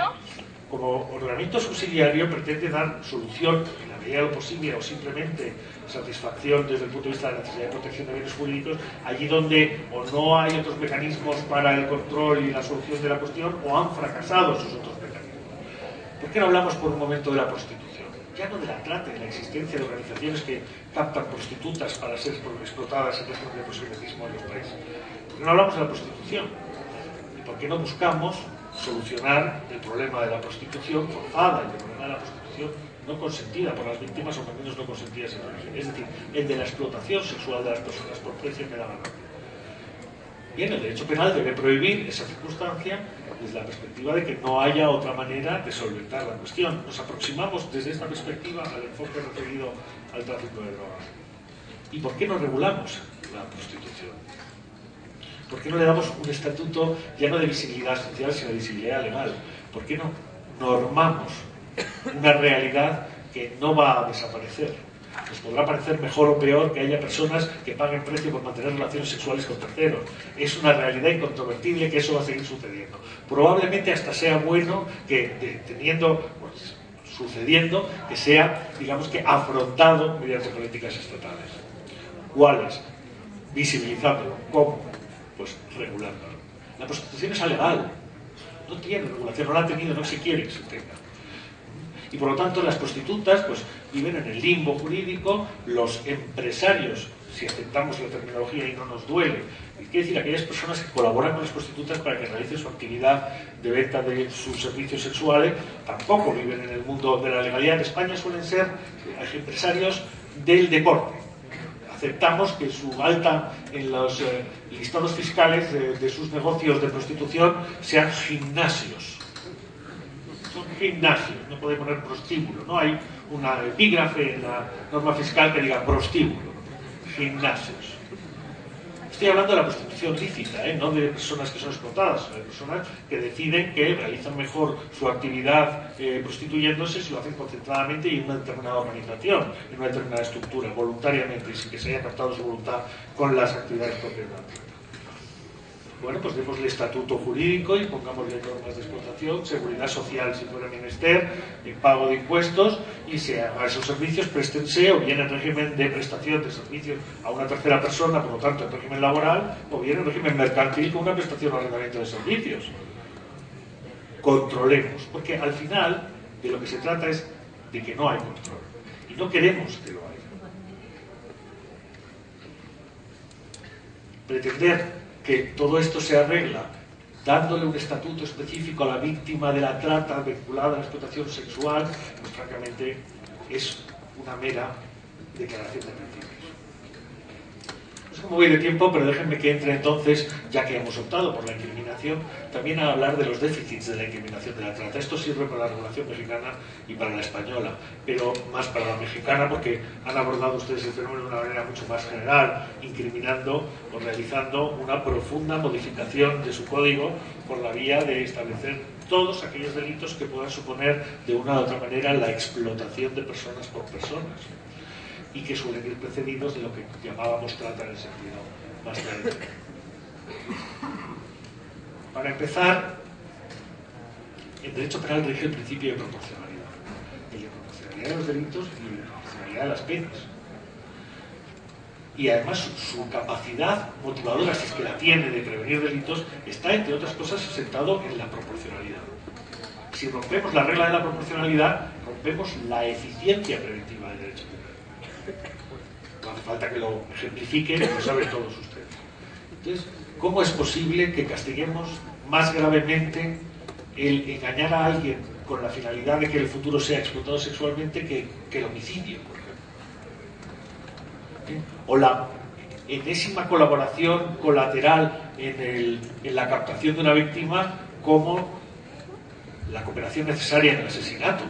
como ordenamiento subsidiario pretende dar solución en la medida de lo posible o simplemente satisfacción desde el punto de vista de la necesidad de protección de bienes jurídicos allí donde o no hay otros mecanismos para el control y la solución de la cuestión o han fracasado esos otros mecanismos. ¿Por qué no hablamos por un momento de la prostitución? Ya no de la trata, de la existencia de organizaciones que captan prostitutas para ser explotadas en régimen de proselitismo en los países. ¿Por qué no hablamos de la prostitución? ¿Y por qué no buscamos solucionar el problema de la prostitución forzada, el problema de la prostitución no consentida por las víctimas o al menos no consentidas en origen? Es decir, el de la explotación sexual de las personas por precio que da ganancia. Bien, el derecho penal debe prohibir esa circunstancia desde la perspectiva de que no haya otra manera de solventar la cuestión. Nos aproximamos desde esta perspectiva al enfoque referido al tráfico de drogas. ¿Y por qué no regulamos la prostitución? ¿Por qué no le damos un estatuto ya no de visibilidad social, sino de visibilidad legal? ¿Por qué no normamos una realidad que no va a desaparecer? Nos podrá parecer mejor o peor que haya personas que paguen precio por mantener relaciones sexuales con terceros. Es una realidad incontrovertible que eso va a seguir sucediendo. Probablemente hasta sea bueno que sucediendo, que sea, digamos que, afrontado mediante políticas estatales. ¿Cuáles? Visibilizándolo. ¿Cómo? Pues regulándolo. La prostitución es alegal. No tiene regulación, no la ha tenido, no se quiere que se tenga. Y por lo tanto las prostitutas pues viven en el limbo jurídico, los empresarios, si aceptamos la terminología y no nos duele, quiere decir aquellas personas que colaboran con las prostitutas para que realicen su actividad de venta de sus servicios sexuales, tampoco viven en el mundo de la legalidad. En España suelen ser empresarios del deporte. Aceptamos que su alta en los listados fiscales de sus negocios de prostitución sean gimnasios. Son gimnasios, no puede poner prostíbulo, no hay una epígrafe en la norma fiscal que diga prostíbulo, gimnasios. Estoy hablando de la prostitución lícita, no de personas que son explotadas, de personas que deciden que realizan mejor su actividad prostituyéndose si lo hacen concentradamente y en una determinada organización, en una determinada estructura, voluntariamente, sin que se haya captado su voluntad con las actividades propias de la trata. Bueno, pues démosle estatuto jurídico y pongámosle normas de explotación, seguridad social si fuera menester, en pago de impuestos, y se haga esos servicios, préstense o bien en régimen de prestación de servicios a una tercera persona, por lo tanto en régimen laboral, o bien en régimen mercantil con una prestación o arrendamiento de servicios. Controlemos, porque al final de lo que se trata es de que no hay control, y no queremos que lo haya. Pretender que todo esto se arregla dándole un estatuto específico a la víctima de la trata vinculada a la explotación sexual, pues francamente es una mera declaración de principios. sé cómo voy de tiempo, pero déjenme que entre entonces, ya que hemos optado por la incriminación, también a hablar de los déficits de la incriminación de la trata. Esto sirve para la regulación mexicana y para la española, pero más para la mexicana porque han abordado ustedes el fenómeno de una manera mucho más general, incriminando o realizando una profunda modificación de su código por la vía de establecer todos aquellos delitos que puedan suponer de una u otra manera la explotación de personas por personas, y que suelen ir precedidos de lo que llamábamos trata en el sentido más tradicional. Para empezar, el derecho penal rige el principio de proporcionalidad. El de proporcionalidad de los delitos y el de proporcionalidad de las penas. Y además su capacidad motivadora, si es que la tiene, de prevenir delitos, está, entre otras cosas, asentado en la proporcionalidad. Si rompemos la regla de la proporcionalidad, rompemos la eficiencia preventiva del derecho penal. No hace falta que lo ejemplifiquen, lo saben todos ustedes. Entonces, ¿cómo es posible que castiguemos más gravemente el engañar a alguien con la finalidad de que el futuro sea explotado sexualmente que el homicidio, por ejemplo? O la enésima colaboración colateral en la captación de una víctima como la cooperación necesaria en el asesinato.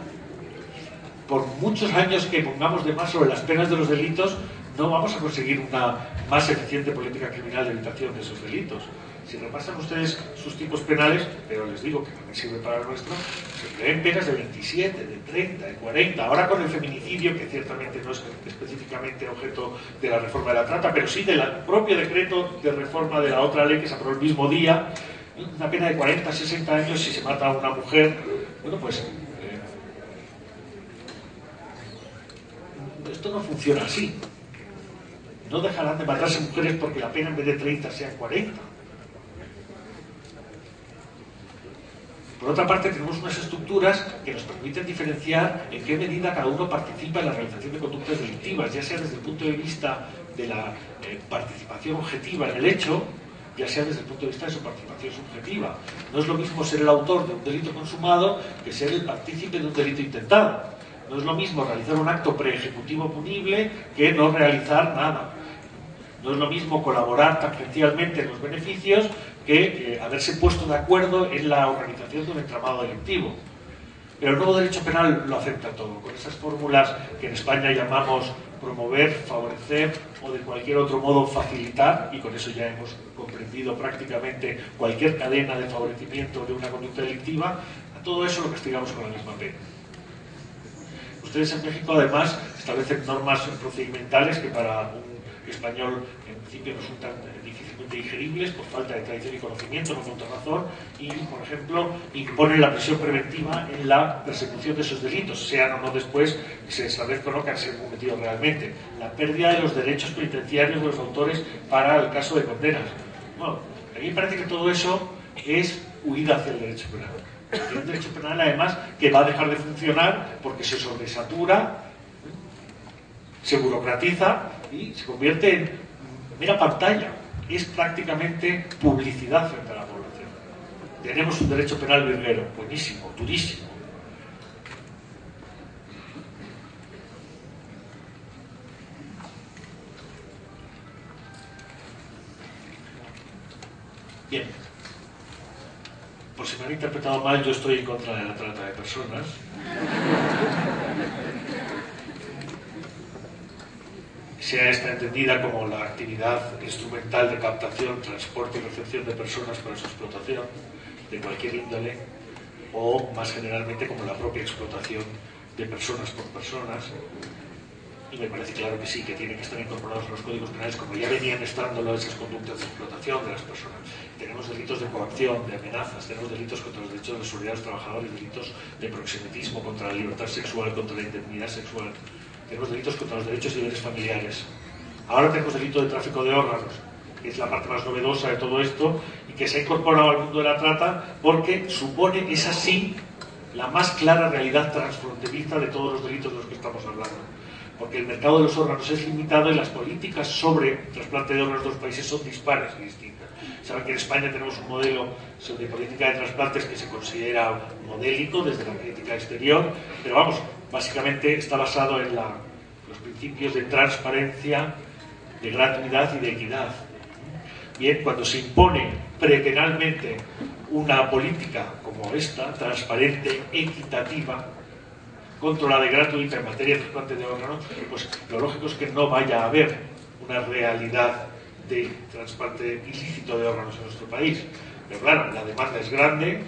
Por muchos años que pongamos de más sobre las penas de los delitos, no vamos a conseguir una más eficiente política criminal de evitación de esos delitos. Si repasan ustedes sus tipos penales, pero les digo que también sirve para el nuestro, se prevén penas de 27, de 30, de 40, ahora con el feminicidio, que ciertamente no es específicamente objeto de la reforma de la trata, pero sí del propio decreto de reforma de la otra ley que se aprobó el mismo día, una pena de 40, 60 años si se mata a una mujer. Bueno, pues esto no funciona así. No dejarán de matarse mujeres porque la pena en vez de 30 sea 40. Por otra parte, tenemos unas estructuras que nos permiten diferenciar en qué medida cada uno participa en la realización de conductas delictivas, ya sea desde el punto de vista de la participación objetiva en el hecho, ya sea desde el punto de vista de su participación subjetiva. No es lo mismo ser el autor de un delito consumado que ser el partícipe de un delito intentado. No es lo mismo realizar un acto preejecutivo punible que no realizar nada. No es lo mismo colaborar tangencialmente en los beneficios que haberse puesto de acuerdo en la organización de un entramado delictivo. Pero el nuevo derecho penal lo acepta todo, con esas fórmulas que en España llamamos promover, favorecer o de cualquier otro modo facilitar, y con eso ya hemos comprendido prácticamente cualquier cadena de favorecimiento de una conducta delictiva. A todo eso lo castigamos con la misma pena. Ustedes en México además establecen normas procedimentales que para un español en principio resultan difícilmente digeribles por falta de tradición y conocimiento, no con otra razón, y por ejemplo imponen la prisión preventiva en la persecución de esos delitos, sean o no después que se establezca o no que han sido cometidos realmente. La pérdida de los derechos penitenciarios de los autores para el caso de condenas. Bueno, a mí me parece que todo eso es huida hacia el derecho penal. Y un derecho penal además que va a dejar de funcionar porque se sobresatura, se burocratiza y se convierte en mera pantalla. Es prácticamente publicidad frente a la población. Tenemos un derecho penal virguero, buenísimo, durísimo. Bien. Por si me han interpretado mal, yo estoy en contra de la trata de personas. Sea esta entendida como la actividad instrumental de captación, transporte y recepción de personas para su explotación de cualquier índole, o más generalmente como la propia explotación de personas por personas. Y me parece claro que sí, que tienen que estar incorporados en los códigos penales como ya venían estándolo esas conductas de explotación de las personas. Tenemos delitos de coacción, de amenazas, tenemos delitos contra los derechos de la seguridad de los trabajadores, delitos de proxenetismo, contra la libertad sexual, contra la indemnidad sexual. Tenemos delitos contra los derechos y deberes familiares. Ahora tenemos delito de tráfico de órganos, que es la parte más novedosa de todo esto y que se ha incorporado al mundo de la trata porque supone, es así, la más clara realidad transfronteriza de todos los delitos de los que estamos hablando. Porque el mercado de los órganos es limitado y las políticas sobre trasplante de órganos de los países son dispares y distintas. Saben que en España tenemos un modelo de política de trasplantes que se considera modélico desde la crítica exterior, pero vamos, básicamente está basado en los principios de transparencia, de gratuidad y de equidad. Bien, cuando se impone prepenalmente una política como esta, transparente, equitativa, controlada y gratuita en materia de trasplante de órganos, pues lo lógico es que no vaya a haber una realidad de trasplante ilícito de órganos en nuestro país. Pero claro, la demanda es grande,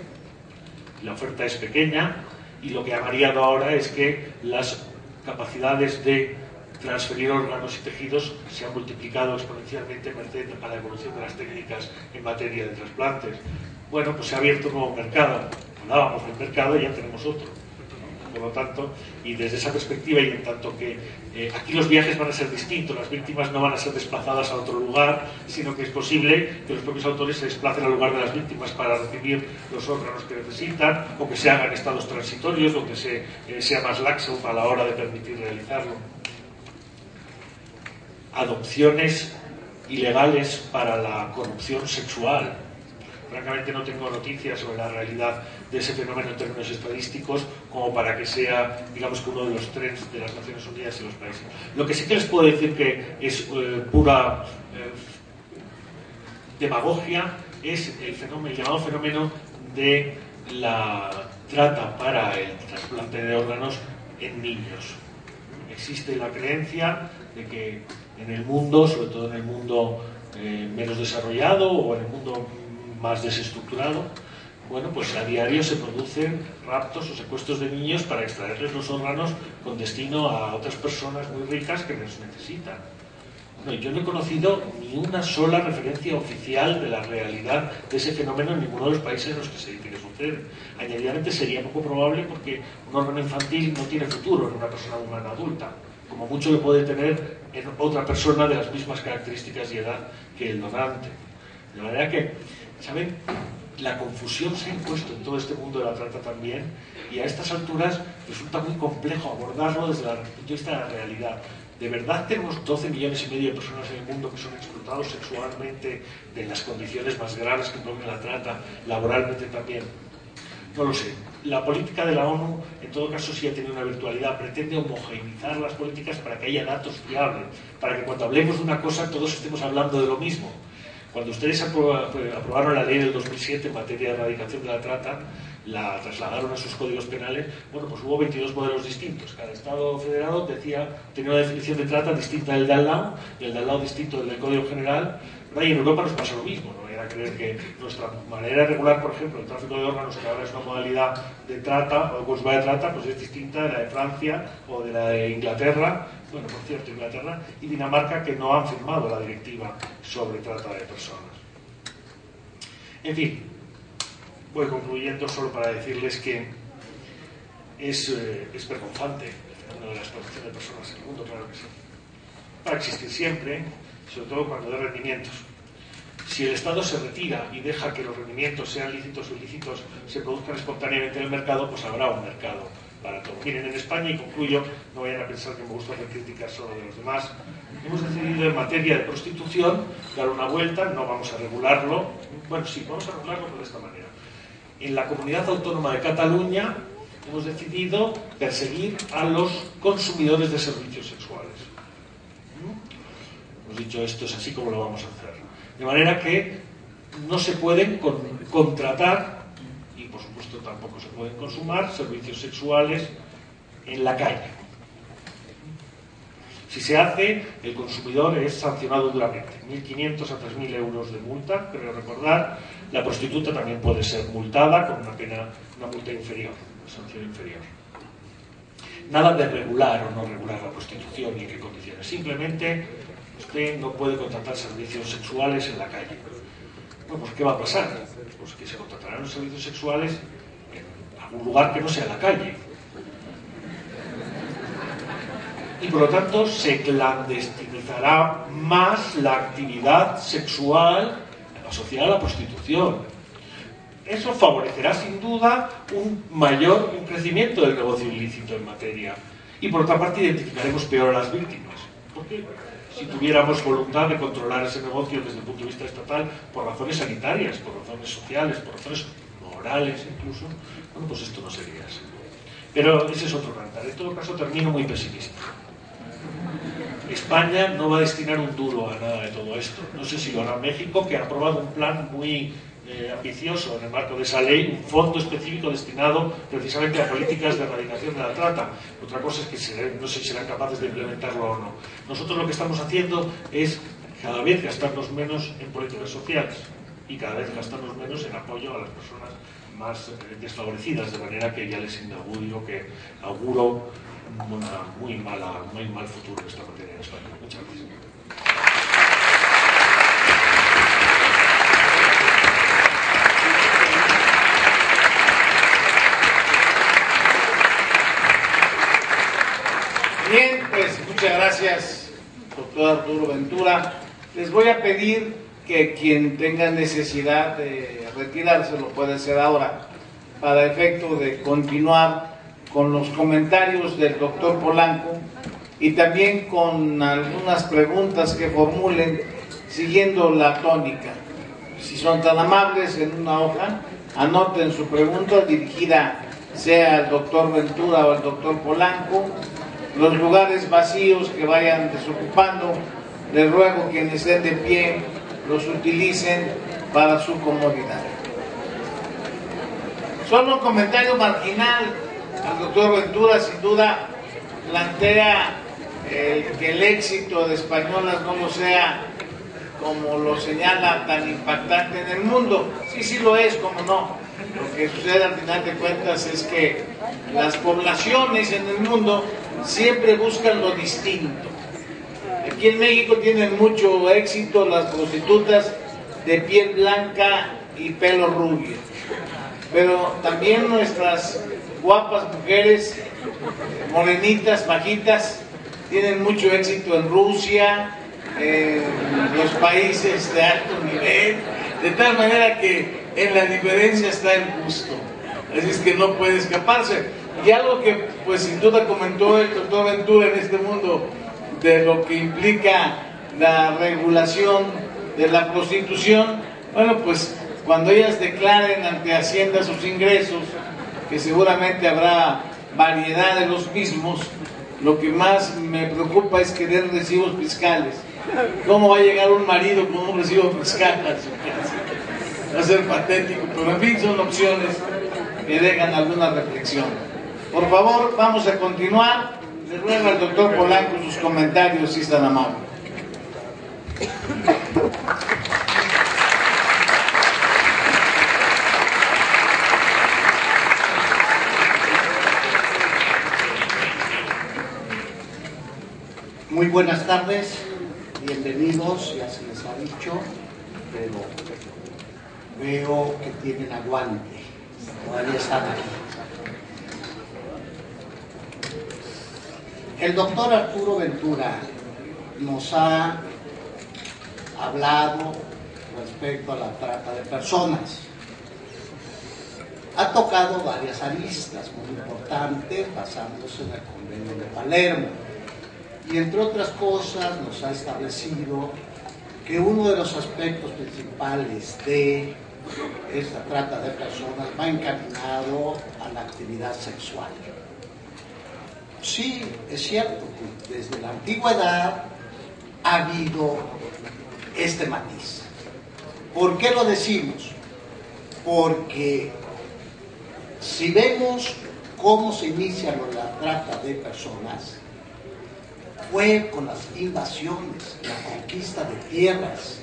la oferta es pequeña, y lo que ha variado ahora es que las capacidades de transferir órganos y tejidos se han multiplicado exponencialmente merced a la evolución de las técnicas en materia de trasplantes. Bueno, pues se ha abierto un nuevo mercado. Hablábamos del mercado y ya tenemos otro. Por lo tanto, y desde esa perspectiva, y en tanto que aquí los viajes van a ser distintos, las víctimas no van a ser desplazadas a otro lugar, sino que es posible que los propios autores se desplacen al lugar de las víctimas para recibir los órganos que necesitan, o que se hagan estados transitorios, o que sea más laxo a la hora de permitir realizarlo. Adopciones ilegales para la corrupción sexual. Francamente no tengo noticias sobre la realidad de ese fenómeno en términos estadísticos como para que sea, digamos, que uno de los trends de las Naciones Unidas y los países. Lo que sí que les puedo decir que es pura demagogia es el llamado fenómeno de la trata para el trasplante de órganos en niños. Existe la creencia de que en el mundo, sobre todo en el mundo menos desarrollado o en el mundo más desestructurado, bueno, pues a diario se producen raptos o secuestros de niños para extraerles los órganos con destino a otras personas muy ricas que los necesitan. No, yo no he conocido ni una sola referencia oficial de la realidad de ese fenómeno en ninguno de los países en los que se dice que sucede. Añadidamente sería poco probable porque un órgano infantil no tiene futuro en una persona humana adulta. Como mucho lo puede tener en otra persona de las mismas características y edad que el donante. De manera que, ¿saben? La confusión se ha impuesto en todo este mundo de la trata también, y a estas alturas resulta muy complejo abordarlo desde el punto de vista de la realidad. ¿De verdad tenemos 12 millones y medio de personas en el mundo que son explotados sexualmente en las condiciones más graves que provocan la trata, laboralmente también? No lo sé. La política de la ONU, en todo caso, sí ha tenido una virtualidad. Pretende homogeneizar las políticas para que haya datos fiables, para que cuando hablemos de una cosa todos estemos hablando de lo mismo. Cuando ustedes aprobaron la ley del 2007 en materia de erradicación de la trata, la trasladaron a sus códigos penales, bueno, pues hubo 22 modelos distintos. Cada Estado federado tenía una definición de trata distinta del de al lado, y el de al lado distinto del Código General. Y en Europa nos pasa lo mismo, ¿no? Era creer que nuestra manera de regular, por ejemplo, el tráfico de órganos, que ahora es una modalidad de trata, o consumo de trata, pues es distinta de la de Francia o de la de Inglaterra. Bueno, por cierto, Inglaterra y Dinamarca, que no han firmado la directiva sobre trata de personas. En fin, voy concluyendo solo para decirles que es vergonzante el fenómeno de la explotación de personas en el mundo, claro que sí. Va a existir siempre, sobre todo cuando dé rendimientos. Si el Estado se retira y deja que los rendimientos, sean lícitos o ilícitos, se produzcan espontáneamente en el mercado, pues habrá un mercado para todo. Miren, en España, y concluyo, no vayan a pensar que me gusta hacer críticas solo de los demás, hemos decidido en materia de prostitución dar una vuelta, no vamos a regularlo, bueno, sí, vamos a regularlo de esta manera. En la Comunidad Autónoma de Cataluña hemos decidido perseguir a los consumidores de servicios sexuales. Hemos dicho, esto es así como lo vamos a hacer. De manera que no se pueden contratar, y por supuesto tampoco se pueden consumar, servicios sexuales en la calle. Si se hace, el consumidor es sancionado duramente. 1.500 a 3.000 euros de multa, creo recordar. La prostituta también puede ser multada con una multa inferior, una sanción inferior. Nada de regular o no regular la prostitución ni en qué condiciones. Simplemente usted no puede contratar servicios sexuales en la calle. Bueno, pues ¿qué va a pasar? Pues que se contratarán los servicios sexuales en algún lugar que no sea la calle. Y por lo tanto se clandestinizará más la actividad sexual asociada a la prostitución. Eso favorecerá sin duda un crecimiento del negocio ilícito en materia. Y por otra parte identificaremos peor a las víctimas. ¿Por qué? Si tuviéramos voluntad de controlar ese negocio desde el punto de vista estatal por razones sanitarias, por razones sociales, por razones morales incluso, bueno, pues esto no sería así. Pero ese es otro cantar. En todo caso termino muy pesimista. España no va a destinar un duro a nada de todo esto. No sé si lo hará México, que ha aprobado un plan muy ambicioso en el marco de esa ley, un fondo específico destinado precisamente a políticas de erradicación de la trata. Otra cosa es que no sé si serán capaces de implementarlo o no. Nosotros lo que estamos haciendo es cada vez gastarnos menos en políticas sociales y cada vez gastarnos menos en apoyo a las personas más desfavorecidas, de manera que ya les auguro un muy mal futuro en esta materia en España. Muchas gracias. Bien, pues muchas gracias, doctor Arturo Ventura. Les voy a pedir que quien tenga necesidad de retirarse lo puede hacer ahora, para efecto de continuar con los comentarios del doctor Polanco y también con algunas preguntas que formulen siguiendo la tónica. Si son tan amables, en una hoja anoten su pregunta dirigida sea al doctor Ventura o al doctor Polanco. Los lugares vacíos que vayan desocupando, les ruego que quienes estén de pie los utilicen para su comodidad. Solo un comentario marginal al doctor Ventura. Sin duda plantea que el éxito de Españolas no lo sea, como lo señala, tan impactante en el mundo. Sí lo es, como no. Lo que sucede al final de cuentas es que las poblaciones en el mundo siempre buscan lo distinto. Aquí en México tienen mucho éxito las prostitutas de piel blanca y pelo rubio, pero también nuestras guapas mujeres morenitas, bajitas, tienen mucho éxito en Rusia, en los países de alto nivel, de tal manera que en la diferencia está el gusto, así es que no puede escaparse. Y algo que pues sin duda comentó el doctor Ventura en este mundo de lo que implica la regulación de la prostitución, bueno, pues cuando ellas declaren ante Hacienda sus ingresos, que seguramente habrá variedad de los mismos, lo que más me preocupa es que den recibos fiscales. ¿Cómo va a llegar un marido con un recibo fiscal a su casa? Va a ser patético, pero en fin, son opciones que dejan alguna reflexión. Por favor, vamos a continuar. Le ruego al doctor Polanco sus comentarios, si es tan amable. Muy buenas tardes, bienvenidos, ya se les ha dicho, pero veo que tienen aguante, todavía están aquí. El doctor Arturo Ventura nos ha hablado respecto a la trata de personas. Ha tocado varias aristas muy importantes basándose en el Convenio de Palermo. Y entre otras cosas nos ha establecido que uno de los aspectos principales de esta trata de personas va encaminado a la actividad sexual. Sí, es cierto que desde la antigüedad ha habido este matiz. ¿Por qué lo decimos? Porque si vemos cómo se inicia la trata de personas, fue con las invasiones, la conquista de tierras,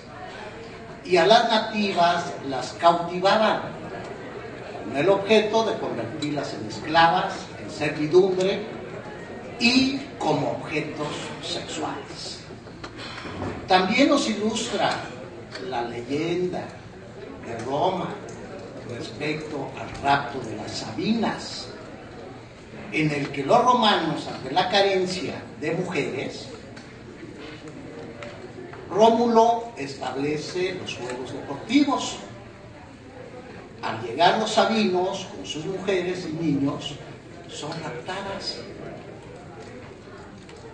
y a las nativas las cautivaban con el objeto de convertirlas en esclavas, en servidumbre y como objetos sexuales. También nos ilustra la leyenda de Roma respecto al rapto de las Sabinas, en el que los romanos, ante la carencia de mujeres, Rómulo establece los juegos deportivos. Al llegar los sabinos con sus mujeres y niños, son raptadas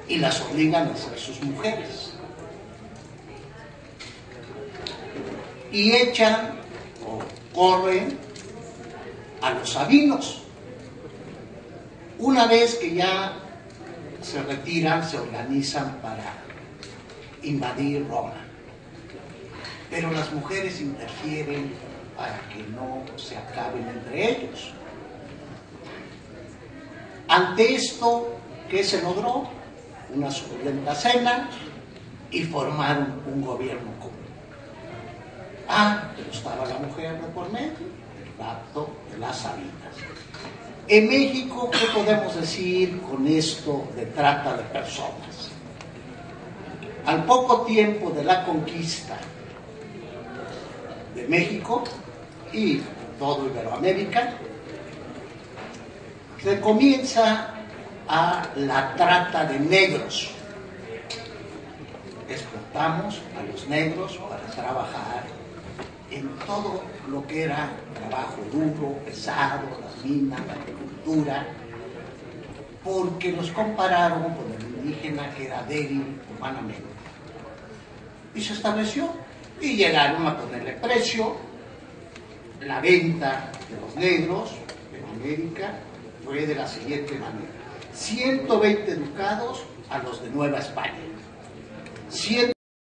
y las obligan a ser sus mujeres. Y echan o corren a los sabinos. Una vez que ya se retiran, se organizan para invadir Roma. Pero las mujeres interfieren para que no se acaben entre ellos. Ante esto, ¿qué se logró? Una suculenta cena y formaron un gobierno común. Pero estaba la mujer de por medio, el rapto de las Sabinas. En México, ¿qué podemos decir con esto de trata de personas? Al poco tiempo de la conquista de México y todo Iberoamérica, se comienza a la trata de negros. Explotamos a los negros para trabajar en todo lo que era trabajo duro, pesado, las minas, la agricultura, porque los compararon con el indígena que era débil humanamente. Y se estableció, y llegaron a ponerle precio. La venta de los negros en América fue de la siguiente manera: 120 ducados a los de Nueva España,